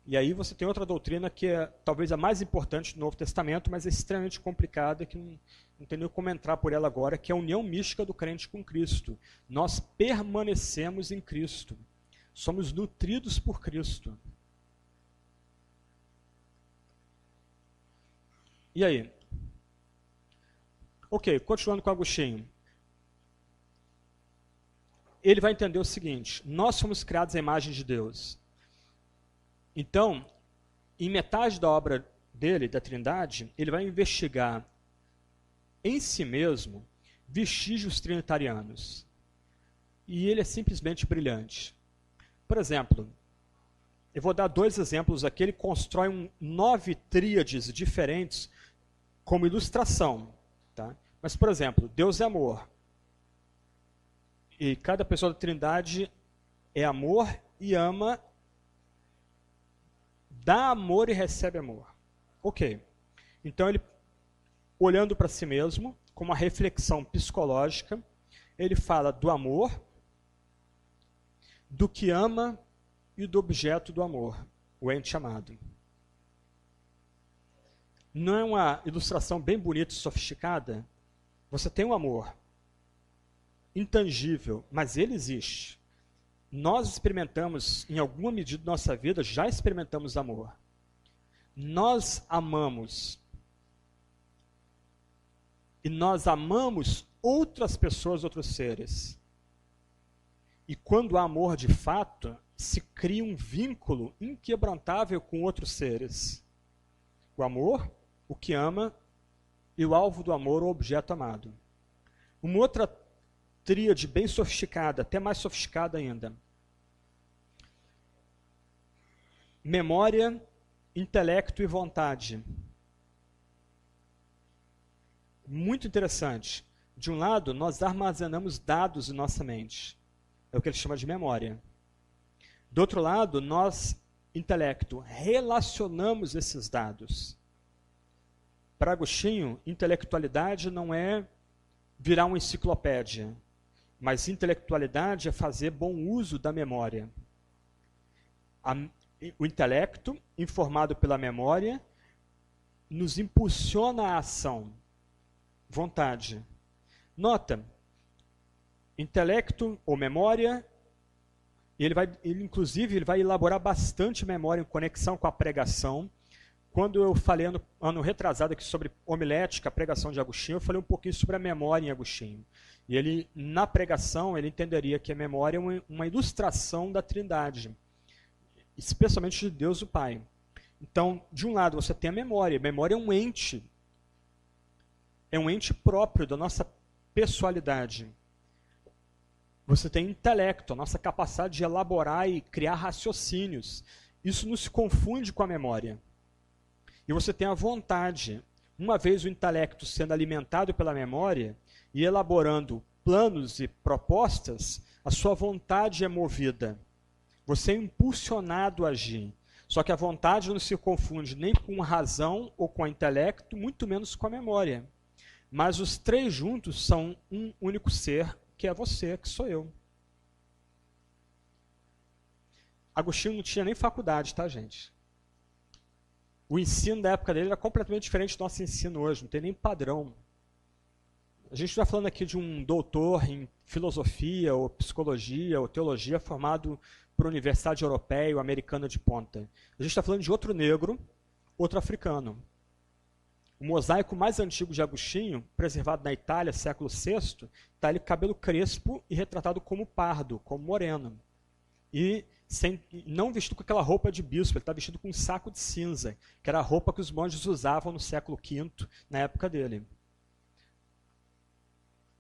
Speaker 1: E aí você tem outra doutrina que é talvez a mais importante do Novo Testamento, mas é extremamente complicada, que não tem nem como entrar por ela agora, que é a união mística do crente com Cristo. Nós permanecemos em Cristo. Somos nutridos por Cristo. E aí? Ok, continuando com Agostinho. Ele vai entender o seguinte, nós fomos criados à imagem de Deus. Então, em metade da obra dele, da Trindade, ele vai investigar em si mesmo vestígios trinitarianos. E ele é simplesmente brilhante. Por exemplo, eu vou dar 2 exemplos aqui, ele constrói 9 tríades diferentes como ilustração. Tá? Mas, por exemplo, Deus é amor. E cada pessoa da Trindade é amor e ama, dá amor e recebe amor. Ok. Então, ele, olhando para si mesmo, com uma reflexão psicológica, ele fala do amor, do que ama e do objeto do amor, o ente amado. Não é uma ilustração bem bonita e sofisticada? Você tem um amor intangível, mas ele existe. Nós experimentamos, em alguma medida da nossa vida, já experimentamos amor. Nós amamos. E nós amamos outras pessoas, outros seres. E quando há amor de fato, se cria um vínculo inquebrantável com outros seres. O amor, o que ama, e o alvo do amor, o objeto amado. Uma outra tríade bem sofisticada, até mais sofisticada ainda. Memória, intelecto e vontade. Muito interessante. De um lado, nós armazenamos dados em nossa mente. É o que ele chama de memória. Do outro lado, nós, intelecto, relacionamos esses dados. Para Agostinho, intelectualidade não é virar uma enciclopédia. Mas intelectualidade é fazer bom uso da memória. O intelecto, informado pela memória, nos impulsiona a ação. Vontade. Nota, intelecto ou memória, inclusive ele vai elaborar bastante memória em conexão com a pregação. Quando eu falei ano retrasado aqui sobre homilética, a pregação de Agostinho, eu falei um pouquinho sobre a memória em Agostinho. E ele, na pregação, ele entenderia que a memória é uma ilustração da Trindade, especialmente de Deus o Pai. Então, de um lado, você tem a memória. A memória é um ente próprio da nossa pessoalidade. Você tem intelecto, a nossa capacidade de elaborar e criar raciocínios. Isso não se confunde com a memória. E você tem a vontade. Uma vez o intelecto sendo alimentado pela memória e elaborando planos e propostas, a sua vontade é movida. Você é impulsionado a agir. Só que a vontade não se confunde nem com a razão ou com o intelecto, muito menos com a memória. Mas os três juntos são um único ser, que é você, que sou eu. Agostinho não tinha nem faculdade, tá, gente? O ensino da época dele era completamente diferente do nosso ensino hoje, não tem nem padrão. A gente está falando aqui de um doutor em filosofia, ou psicologia, ou teologia, formado por Universidade Europeia ou Americana de ponta. A gente está falando de outro negro, outro africano. O mosaico mais antigo de Agostinho, preservado na Itália, século VI, está ele com cabelo crespo e retratado como pardo, como moreno. E não vestido com aquela roupa de bispo, ele está vestido com um saco de cinza, que era a roupa que os monges usavam no século V, na época dele.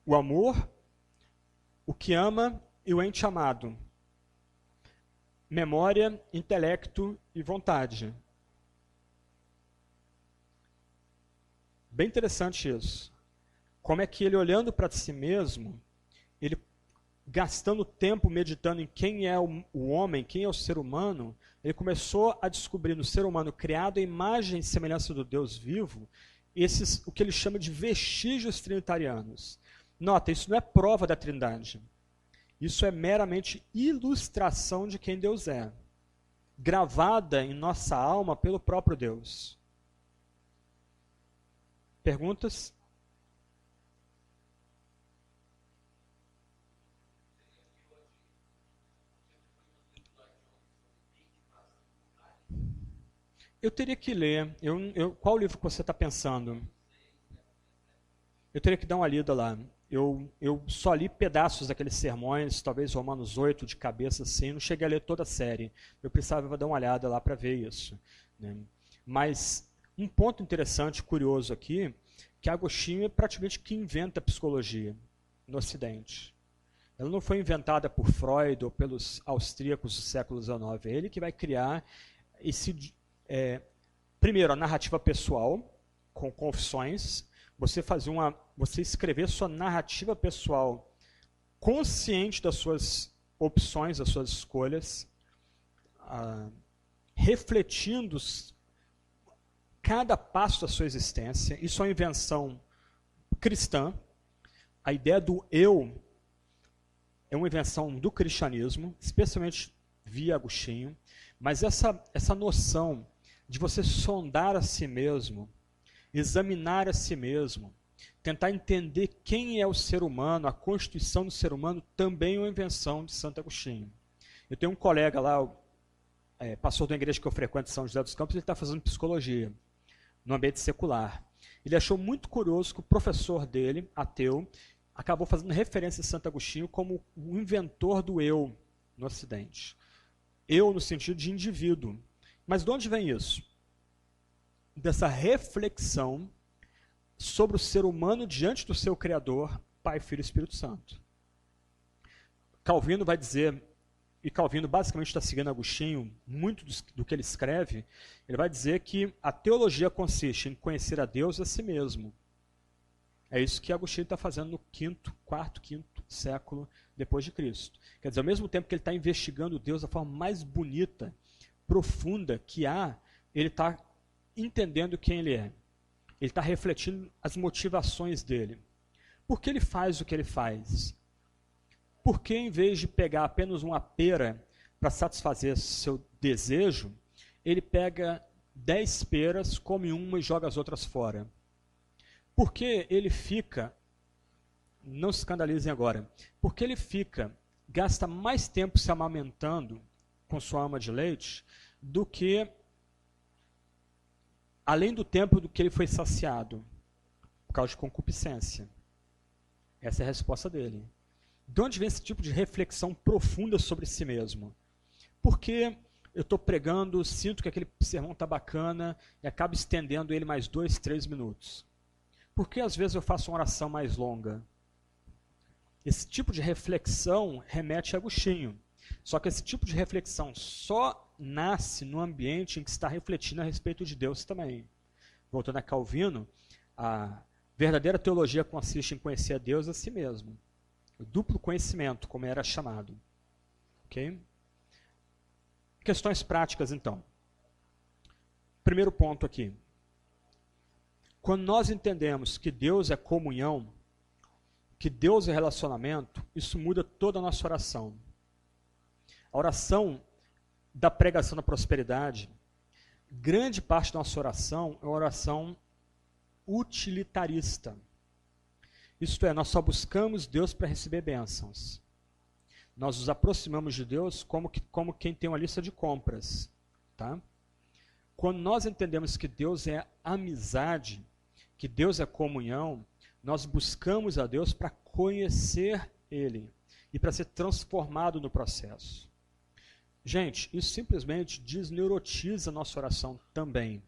Speaker 1: O amor, o que ama e o ente amado. Memória, intelecto e vontade. Bem interessante isso. Como é que ele, olhando para si mesmo, ele gastando tempo meditando em quem é o homem, quem é o ser humano, ele começou a descobrir no ser humano criado à imagem e semelhança do Deus vivo, o que ele chama de vestígios trinitarianos. Nota, isso não é prova da Trindade. Isso é meramente ilustração de quem Deus é, gravada em nossa alma pelo próprio Deus. Perguntas? Eu teria que ler. Qual livro que você está pensando? Eu teria que dar uma lida lá. Eu só li pedaços daqueles sermões, talvez Romanos 8 de cabeça assim, não cheguei a ler toda a série. Eu precisava dar uma olhada lá para ver isso, né? Mas um ponto interessante, curioso aqui, que Agostinho é praticamente que inventa a psicologia no Ocidente. Ela não foi inventada por Freud ou pelos austríacos do século XIX. É ele que vai criar primeiro, a narrativa pessoal, com confissões. Você escrever sua narrativa pessoal consciente das suas opções, das suas escolhas, refletindo cada passo da sua existência. Isso é uma invenção cristã. A ideia do eu é uma invenção do cristianismo, especialmente via Agostinho. Mas essa noção de você sondar a si mesmo, examinar a si mesmo, tentar entender quem é o ser humano, a constituição do ser humano, também é uma invenção de Santo Agostinho. Eu tenho um colega lá, pastor da igreja que eu frequento em São José dos Campos, ele está fazendo psicologia no ambiente secular. Ele achou muito curioso que o professor dele, ateu, acabou fazendo referência a Santo Agostinho como o inventor do eu no Ocidente. Eu no sentido de indivíduo. Mas de onde vem isso? Dessa reflexão sobre o ser humano diante do seu Criador, Pai, Filho e Espírito Santo. Calvino vai dizer, e Calvino basicamente está seguindo Agostinho, muito do que ele escreve, ele vai dizer que a teologia consiste em conhecer a Deus e a si mesmo. É isso que Agostinho está fazendo no quarto, quinto século depois de Cristo. Quer dizer, ao mesmo tempo que ele está investigando Deus da forma mais bonita, profunda que há, ele está entendendo quem ele é. Ele está refletindo as motivações dele. Por que ele faz o que ele faz? Por que, em vez de pegar apenas uma pera para satisfazer seu desejo, ele pega 10 peras, come uma e joga as outras fora? Por que ele fica, não se escandalizem agora, por que ele gasta mais tempo se amamentando com sua ama de leite do que, além do tempo do que ele foi saciado? Por causa de concupiscência. Essa é a resposta dele. De onde vem esse tipo de reflexão profunda sobre si mesmo? Porque eu estou pregando, sinto que aquele sermão está bacana e acabo estendendo ele mais 2, 3 minutos. Por que às vezes eu faço uma oração mais longa? Esse tipo de reflexão remete a Agostinho. Só que esse tipo de reflexão só nasce no ambiente em que está refletindo a respeito de Deus também. Voltando a Calvino, a verdadeira teologia consiste em conhecer a Deus a si mesmo. O duplo conhecimento, como era chamado. Ok? Questões práticas, então. Primeiro ponto aqui. Quando nós entendemos que Deus é comunhão, que Deus é relacionamento, isso muda toda a nossa oração. A oração da pregação da prosperidade, grande parte da nossa oração é uma oração utilitarista. Isto é, nós só buscamos Deus para receber bênçãos. Nós nos aproximamos de Deus como quem tem uma lista de compras. Tá? Quando nós entendemos que Deus é amizade, que Deus é comunhão, nós buscamos a Deus para conhecer Ele e para ser transformado no processo. Gente, isso simplesmente desneurotiza a nossa oração também.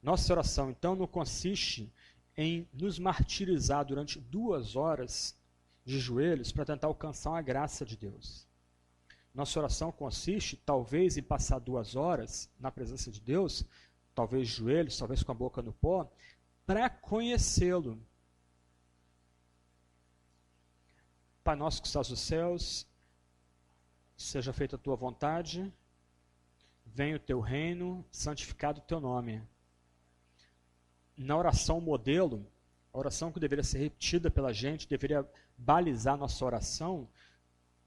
Speaker 1: Nossa oração, então, não consiste em nos martirizar durante 2 horas de joelhos para tentar alcançar uma graça de Deus. Nossa oração consiste, talvez, em passar 2 horas na presença de Deus, talvez de joelhos, talvez com a boca no pó, para conhecê-lo. Pai nosso que estás nos céus, seja feita a tua vontade, venha o teu reino, santificado o teu nome. Na oração modelo, a oração que deveria ser repetida pela gente, deveria balizar nossa oração,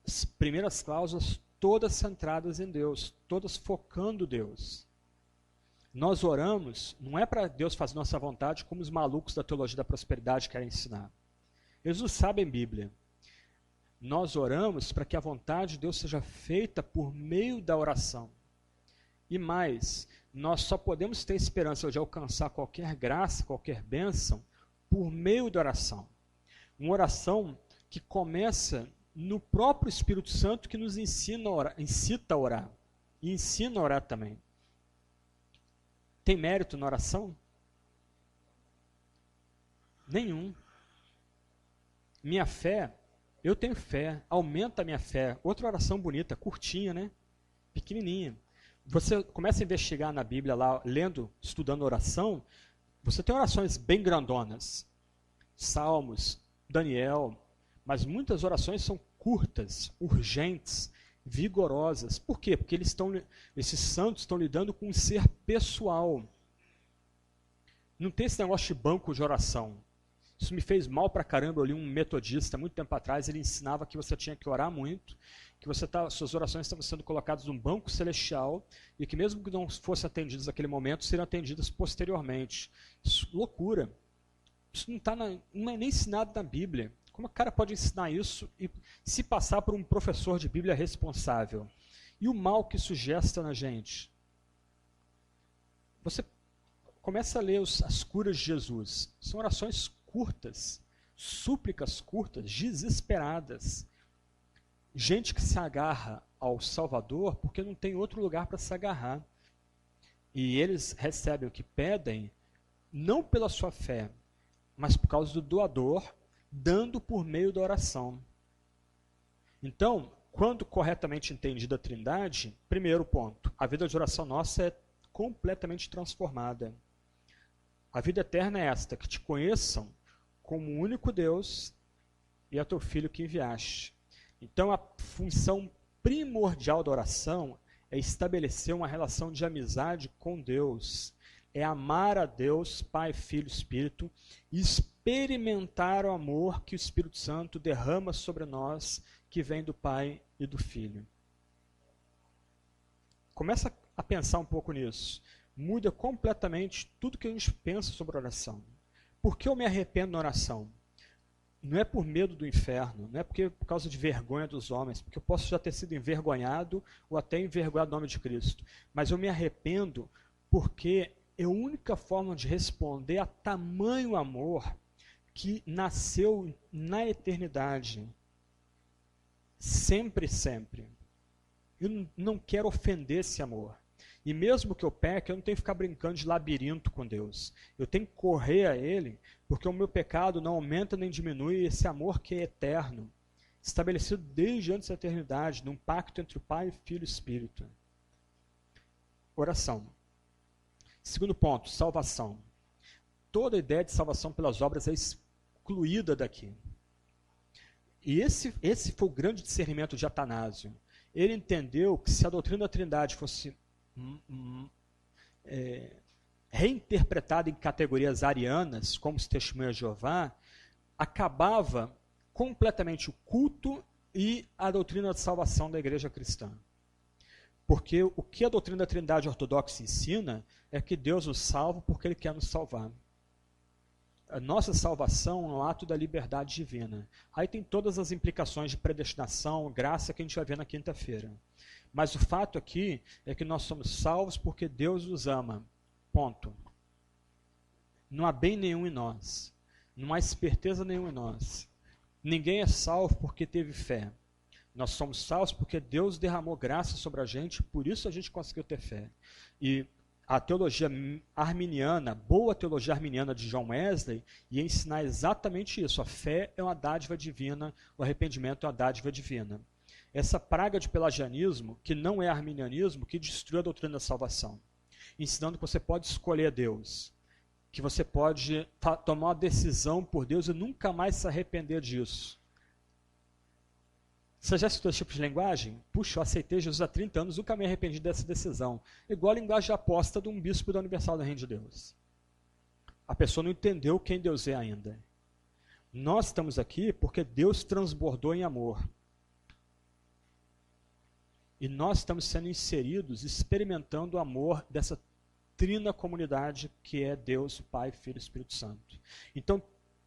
Speaker 1: as primeiras cláusulas todas centradas em Deus, todas focando Deus. Nós oramos, não é para Deus fazer nossa vontade, como os malucos da teologia da prosperidade querem ensinar. Eles não sabem Bíblia. Nós oramos para que a vontade de Deus seja feita por meio da oração. E mais, nós só podemos ter esperança de alcançar qualquer graça, qualquer bênção, por meio da oração. Uma oração que começa no próprio Espírito Santo que nos ensina a orar, incita a orar. E ensina a orar também. Tem mérito na oração? Nenhum. Minha fé, eu tenho fé, aumenta a minha fé. Outra oração bonita, curtinha, né? Pequenininha. Você começa a investigar na Bíblia lá, lendo, estudando oração, você tem orações bem grandonas. Salmos, Daniel, mas muitas orações são curtas, urgentes, vigorosas. Por quê? Porque esses santos estão lidando com um ser pessoal. Não tem esse negócio de banco de oração. Isso me fez mal pra caramba. Eu li um metodista muito tempo atrás, ele ensinava que você tinha que orar muito, que suas orações estavam sendo colocadas num banco celestial e que mesmo que não fossem atendidas naquele momento, seriam atendidas posteriormente. Isso é loucura. Isso não é nem ensinado na Bíblia. Como o cara pode ensinar isso e se passar por um professor de Bíblia responsável? E o mal que isso gesta na gente? Você começa a ler as curas de Jesus. São orações curtas, súplicas curtas, desesperadas. Gente que se agarra ao Salvador porque não tem outro lugar para se agarrar. E eles recebem o que pedem, não pela sua fé, mas por causa do doador, dando por meio da oração. Então, quando corretamente entendida a Trindade, primeiro ponto, a vida de oração nossa é completamente transformada. A vida eterna é esta, que te conheçam como o único Deus e a teu Filho que enviaste. Então, a função primordial da oração é estabelecer uma relação de amizade com Deus. É amar a Deus, Pai, Filho, Espírito, e experimentar o amor que o Espírito Santo derrama sobre nós, que vem do Pai e do Filho. Começa a pensar um pouco nisso. Muda completamente tudo que a gente pensa sobre oração. Por que eu me arrependo na oração? Não é por medo do inferno, não é por causa de vergonha dos homens, porque eu posso já ter sido envergonhado ou até envergonhado no nome de Cristo. Mas eu me arrependo porque é a única forma de responder a tamanho amor que nasceu na eternidade. Sempre, sempre. Eu não quero ofender esse amor. E mesmo que eu peque, eu não tenho que ficar brincando de labirinto com Deus. Eu tenho que correr a Ele, porque o meu pecado não aumenta nem diminui esse amor que é eterno, estabelecido desde antes da eternidade, num pacto entre o Pai, Filho e Espírito. Oração. Segundo ponto, salvação. Toda a ideia de salvação pelas obras é excluída daqui. E esse foi o grande discernimento de Atanásio. Ele entendeu que se a doutrina da Trindade fosse reinterpretada em categorias arianas, como os testemunhos de Jeová, acabava completamente o culto e a doutrina de salvação da igreja cristã. Porque o que a doutrina da Trindade ortodoxa ensina é que Deus nos salva porque Ele quer nos salvar. A nossa salvação é um ato da liberdade divina. Aí tem todas as implicações de predestinação, graça que a gente vai ver na quinta-feira. Mas o fato aqui é que nós somos salvos porque Deus nos ama. Ponto. Não há bem nenhum em nós. Não há esperteza nenhuma em nós. Ninguém é salvo porque teve fé. Nós somos salvos porque Deus derramou graça sobre a gente, por isso a gente conseguiu ter fé. E a teologia arminiana, boa teologia arminiana de John Wesley, ia ensinar exatamente isso. A fé é uma dádiva divina, o arrependimento é uma dádiva divina. Essa praga de pelagianismo, que não é arminianismo, que destruiu a doutrina da salvação, ensinando que você pode escolher Deus, que você pode tomar uma decisão por Deus e nunca mais se arrepender disso. Você já citou esse tipo de linguagem? Puxa, eu aceitei Jesus há 30 anos, nunca me arrependi dessa decisão. Igual a linguagem de aposta de um bispo da Universal do Reino de Deus. A pessoa não entendeu quem Deus é ainda. Nós estamos aqui porque Deus transbordou em amor. E nós estamos sendo inseridos, experimentando o amor dessa trina comunidade que é Deus, Pai, Filho e Espírito Santo. Então,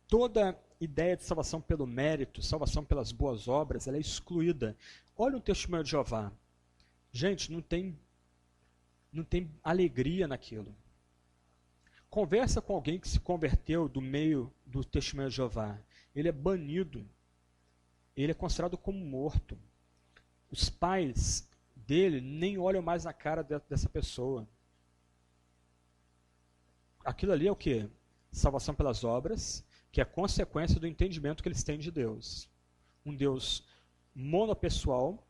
Speaker 1: toda ideia de salvação pelo mérito, salvação pelas boas obras, ela é excluída. Olha o testemunho de Jeová. Gente, não tem alegria naquilo. Conversa com alguém que se converteu do meio do testemunho de Jeová. Ele é banido. Ele é considerado como morto. Os pais dele nem olham mais na cara dessa pessoa. Aquilo ali é o quê? Salvação pelas obras, que é a consequência do entendimento que eles têm de Deus. Um Deus monopessoal,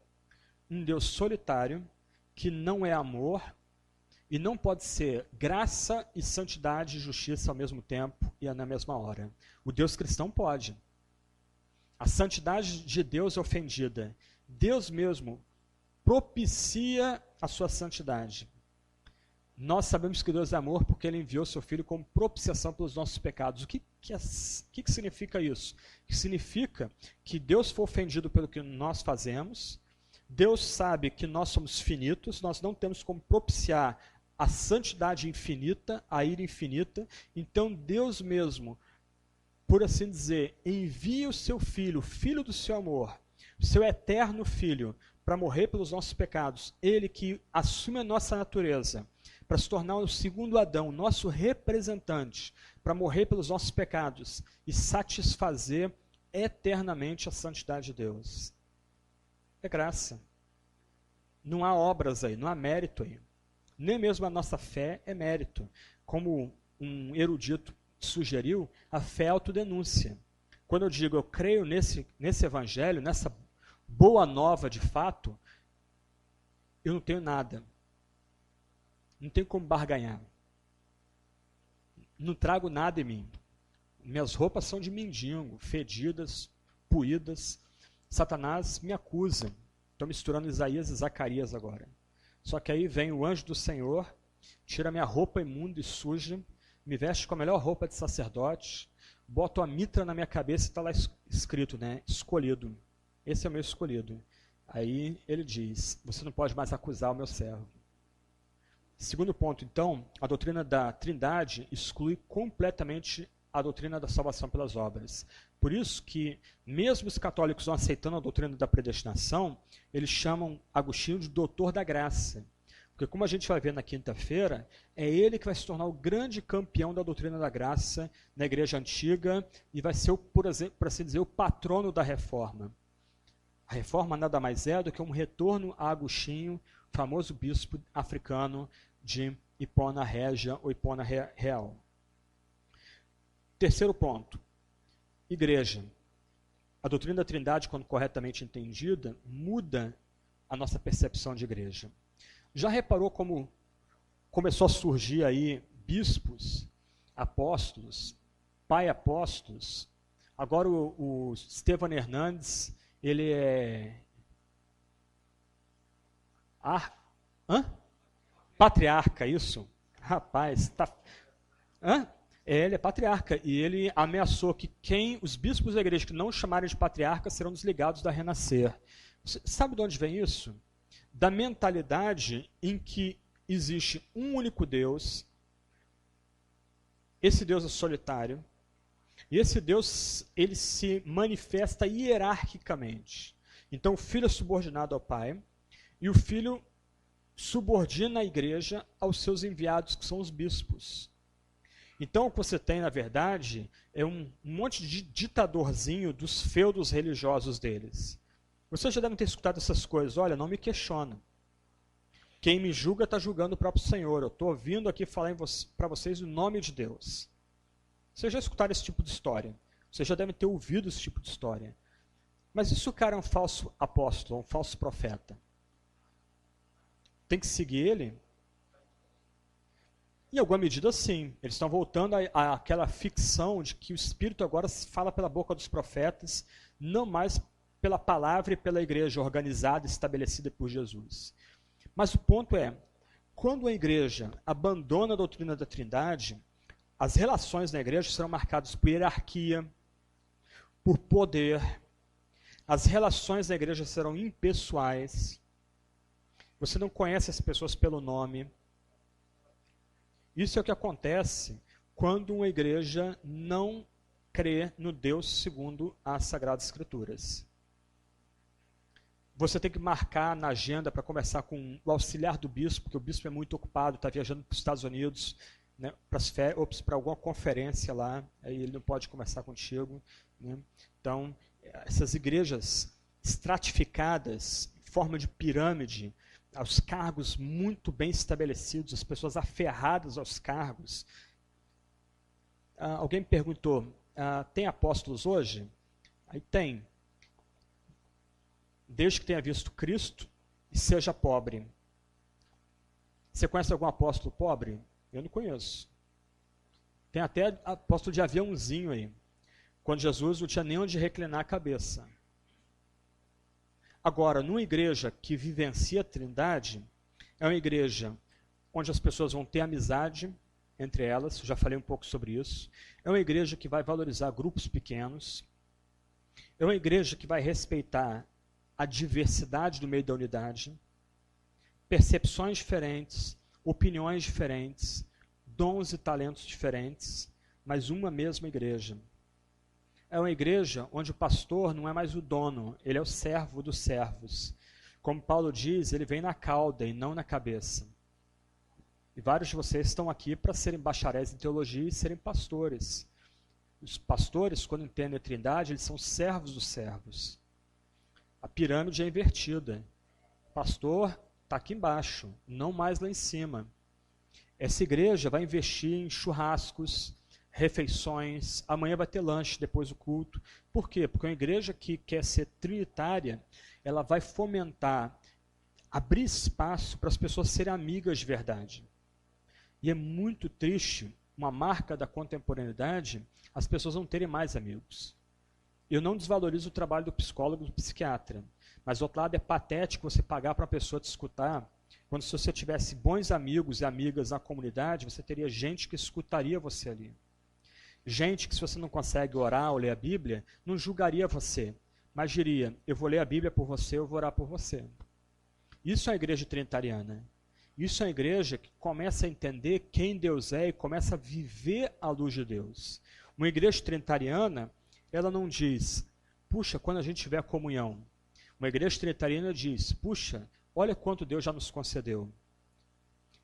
Speaker 1: um Deus solitário, que não é amor, e não pode ser graça e santidade e justiça ao mesmo tempo e na mesma hora. O Deus cristão pode. A santidade de Deus é ofendida. Deus mesmo propicia a sua santidade. Nós sabemos que Deus é amor porque Ele enviou seu Filho como propiciação pelos nossos pecados. O que significa isso? Significa que Deus foi ofendido pelo que nós fazemos, Deus sabe que nós somos finitos, nós não temos como propiciar a santidade infinita, a ira infinita, então Deus mesmo, por assim dizer, envia o seu Filho, o Filho do seu amor, o seu eterno Filho, para morrer pelos nossos pecados, Ele que assume a nossa natureza, para se tornar o segundo Adão, nosso representante, para morrer pelos nossos pecados e satisfazer eternamente a santidade de Deus. É graça. Não há obras aí, não há mérito aí. Nem mesmo a nossa fé é mérito. Como um erudito sugeriu, a fé é autodenúncia. Quando eu digo eu creio nesse evangelho, nessa boa nova de fato, eu não tenho nada. Não tenho como barganhar. Não trago nada em mim. Minhas roupas são de mendigo, fedidas, puídas. Satanás me acusa. Estou misturando Isaías e Zacarias agora. Só que aí vem o anjo do Senhor, tira minha roupa imunda e suja, me veste com a melhor roupa de sacerdote, bota a mitra na minha cabeça e está lá escrito, né? Escolhido. esse é o meu escolhido. Aí ele diz, você não pode mais acusar o meu servo. Segundo ponto, então, a doutrina da Trindade exclui completamente a doutrina da salvação pelas obras. Por isso que, mesmo os católicos não aceitando a doutrina da predestinação, eles chamam Agostinho de doutor da graça. Porque, como a gente vai ver na quinta-feira, é ele que vai se tornar o grande campeão da doutrina da graça na Igreja Antiga e vai ser, por assim dizer, o patrono da reforma. A reforma nada mais é do que um retorno a Agostinho, famoso bispo africano de Hipona Régia ou Hipona Real. Terceiro ponto, igreja. A doutrina da Trindade, quando corretamente entendida, muda a nossa percepção de igreja. Já reparou como começou a surgir aí bispos, apóstolos, pai apóstolos? Agora o Estevão Hernandes, ele é patriarca, isso? Rapaz, tá... Ele é patriarca e ele ameaçou que os bispos da igreja que não chamarem de patriarca serão desligados da Renascer. Você sabe de onde vem isso? Da mentalidade em que existe um único Deus, esse Deus é solitário, e esse Deus ele se manifesta hierarquicamente. Então o filho é subordinado ao pai, e o filho subordina a igreja aos seus enviados, que são os bispos. Então o que você tem, na verdade, é um monte de ditadorzinho dos feudos religiosos deles. Vocês já devem ter escutado essas coisas. Olha, não me questiona. Quem me julga está julgando o próprio Senhor. Eu estou vindo aqui falar para vocês o nome de Deus. Vocês já escutaram esse tipo de história. Vocês já devem ter ouvido esse tipo de história. Mas e se o cara é um falso apóstolo, um falso profeta? Tem que seguir ele? Em alguma medida, sim. Eles estão voltando àquela ficção de que o Espírito agora se fala pela boca dos profetas, não mais pela palavra e pela igreja organizada e estabelecida por Jesus. Mas o ponto é, quando a igreja abandona a doutrina da Trindade, as relações na igreja serão marcadas por hierarquia, por poder, as relações na igreja serão impessoais, você não conhece as pessoas pelo nome. Isso é o que acontece quando uma igreja não crê no Deus segundo as Sagradas Escrituras. Você tem que marcar na agenda para conversar com o auxiliar do bispo, porque o bispo é muito ocupado, está viajando para os Estados Unidos, né, para alguma conferência lá, aí ele não pode conversar contigo. Né? Então, essas igrejas estratificadas, em forma de pirâmide, aos cargos muito bem estabelecidos, as pessoas aferradas aos cargos. Alguém me perguntou, tem apóstolos hoje? Aí tem. Desde que tenha visto Cristo e seja pobre. Você conhece algum apóstolo pobre? Eu não conheço. Tem até apóstolo de aviãozinho aí. Quando Jesus não tinha nem onde reclinar a cabeça. Agora, numa igreja que vivencia a Trindade, é uma igreja onde as pessoas vão ter amizade entre elas, já falei um pouco sobre isso. É uma igreja que vai valorizar grupos pequenos. É uma igreja que vai respeitar a diversidade do meio da unidade, percepções diferentes, opiniões diferentes, dons e talentos diferentes, mas uma mesma igreja. É uma igreja onde o pastor não é mais o dono, ele é o servo dos servos. Como Paulo diz, ele vem na cauda e não na cabeça. E vários de vocês estão aqui para serem bacharéis em teologia e serem pastores. Os pastores, quando entendem a Trindade, eles são servos dos servos. A pirâmide é invertida. O pastor está aqui embaixo, não mais lá em cima. Essa igreja vai investir em churrascos, refeições, amanhã vai ter lanche depois do culto. Por quê? Porque uma igreja que quer ser trinitária, ela vai fomentar, abrir espaço para as pessoas serem amigas de verdade. E é muito triste, uma marca da contemporaneidade, as pessoas não terem mais amigos. Eu não desvalorizo o trabalho do psicólogo e do psiquiatra, mas do outro lado é patético você pagar para uma pessoa te escutar, quando se você tivesse bons amigos e amigas na comunidade, você teria gente que escutaria você ali. Gente que, se você não consegue orar ou ler a Bíblia, não julgaria você, mas diria, eu vou ler a Bíblia por você, eu vou orar por você. Isso é a igreja trinitariana. Isso é a igreja que começa a entender quem Deus é e começa a viver à luz de Deus. Uma igreja trinitariana, ela não diz, puxa, quando a gente tiver comunhão. Uma igreja trinitariana diz, puxa, olha quanto Deus já nos concedeu.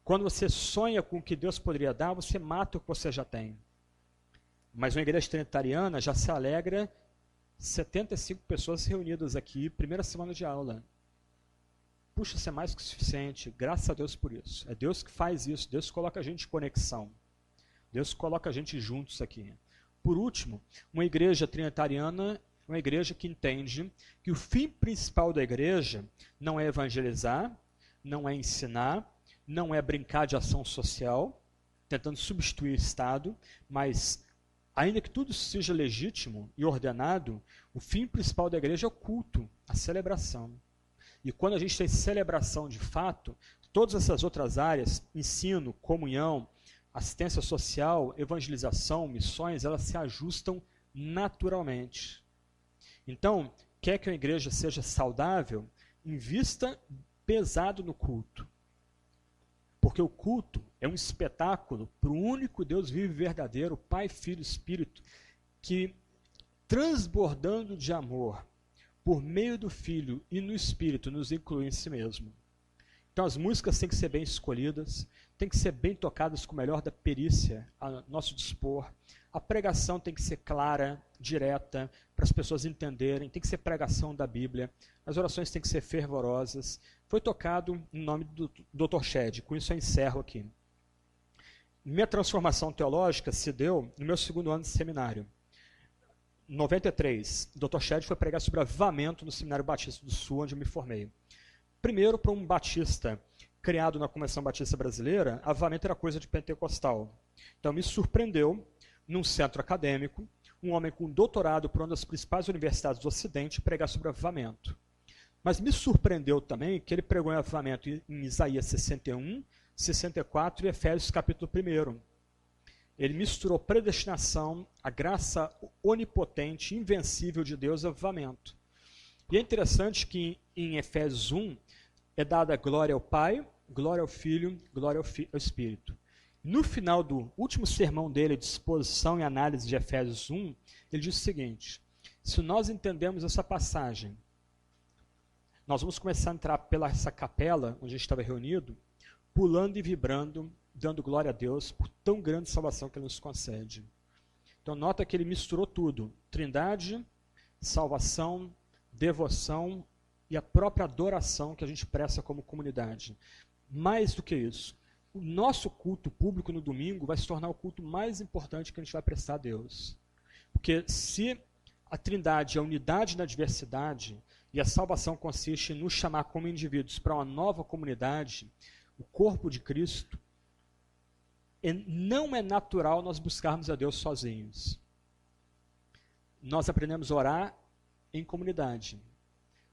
Speaker 1: Quando você sonha com o que Deus poderia dar, você mata o que você já tem. Mas uma igreja trinitariana já se alegra 75 pessoas reunidas aqui, primeira semana de aula. Puxa, isso é mais que suficiente, graças a Deus por isso. É Deus que faz isso, Deus coloca a gente em conexão. Deus coloca a gente juntos aqui. Por último, uma igreja trinitariana é uma igreja que entende que o fim principal da igreja não é evangelizar, não é ensinar, não é brincar de ação social, tentando substituir o Estado, mas, ainda que tudo seja legítimo e ordenado, o fim principal da igreja é o culto, a celebração. E quando a gente tem celebração de fato, todas essas outras áreas, ensino, comunhão, assistência social, evangelização, missões, elas se ajustam naturalmente. Então, quer que a igreja seja saudável, invista pesado no culto. Porque o culto é um espetáculo para o único Deus vivo e verdadeiro, Pai, Filho e Espírito, que, transbordando de amor, por meio do Filho e no Espírito, nos inclui em si mesmo. Então as músicas têm que ser bem escolhidas, têm que ser bem tocadas com o melhor da perícia a nosso dispor. A pregação tem que ser clara, direta, para as pessoas entenderem, tem que ser pregação da Bíblia. As orações têm que ser fervorosas. Foi tocado em nome do Dr. Shedd, com isso eu encerro aqui. Minha transformação teológica se deu no meu segundo ano de seminário. Em 93, o Dr. Shedd foi pregar sobre avivamento no Seminário Batista do Sul, onde eu me formei. Primeiro, para um batista criado na Convenção Batista Brasileira, avivamento era coisa de pentecostal. Então me surpreendeu, num centro acadêmico, um homem com doutorado por uma das principais universidades do Ocidente pregar sobre avivamento. Mas me surpreendeu também que ele pregou em avivamento em Isaías 61, 64 e Efésios capítulo 1. Ele misturou predestinação, a graça onipotente, invencível de Deus e avivamento. E é interessante que em Efésios 1 é dada glória ao Pai, glória ao Filho, glória ao Espírito. No final do último sermão dele, de exposição e análise de Efésios 1, ele diz o seguinte: se nós entendemos essa passagem, nós vamos começar a entrar pela essa capela, onde a gente estava reunido, pulando e vibrando, dando glória a Deus por tão grande salvação que Ele nos concede. Então nota que ele misturou tudo, trindade, salvação, devoção e a própria adoração que a gente presta como comunidade. Mais do que isso, o nosso culto público no domingo vai se tornar o culto mais importante que a gente vai prestar a Deus. Porque se a trindade é a unidade na diversidade e a salvação consiste em nos chamar como indivíduos para uma nova comunidade, o corpo de Cristo, não é natural nós buscarmos a Deus sozinhos. Nós aprendemos a orar em comunidade.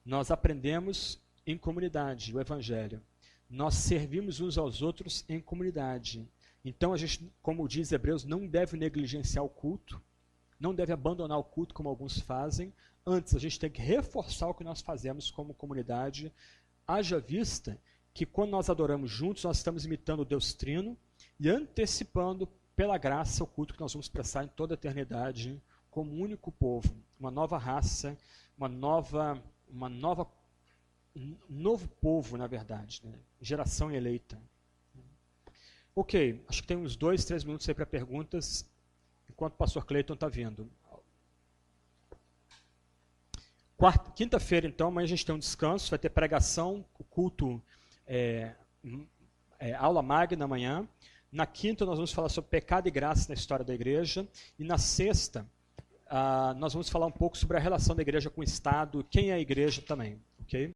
Speaker 1: Nós aprendemos em comunidade o Evangelho. Nós servimos uns aos outros em comunidade. Então a gente, como diz Hebreus, não deve negligenciar o culto, não deve abandonar o culto como alguns fazem. Antes, a gente tem que reforçar o que nós fazemos como comunidade. Haja vista que quando nós adoramos juntos, nós estamos imitando o Deus Trino e antecipando pela graça o culto que nós vamos prestar em toda a eternidade como um único povo, uma nova raça, um novo povo, na verdade, né? Geração eleita. Ok, acho que tem uns 2, 3 minutos aí para perguntas, enquanto o pastor Cleiton está vindo. Quinta-feira, então, amanhã a gente tem um descanso, vai ter pregação, o culto, aula magna amanhã. Na quinta nós vamos falar sobre pecado e graça na história da igreja. E na sexta nós vamos falar um pouco sobre a relação da igreja com o Estado, quem é a igreja também. Ok?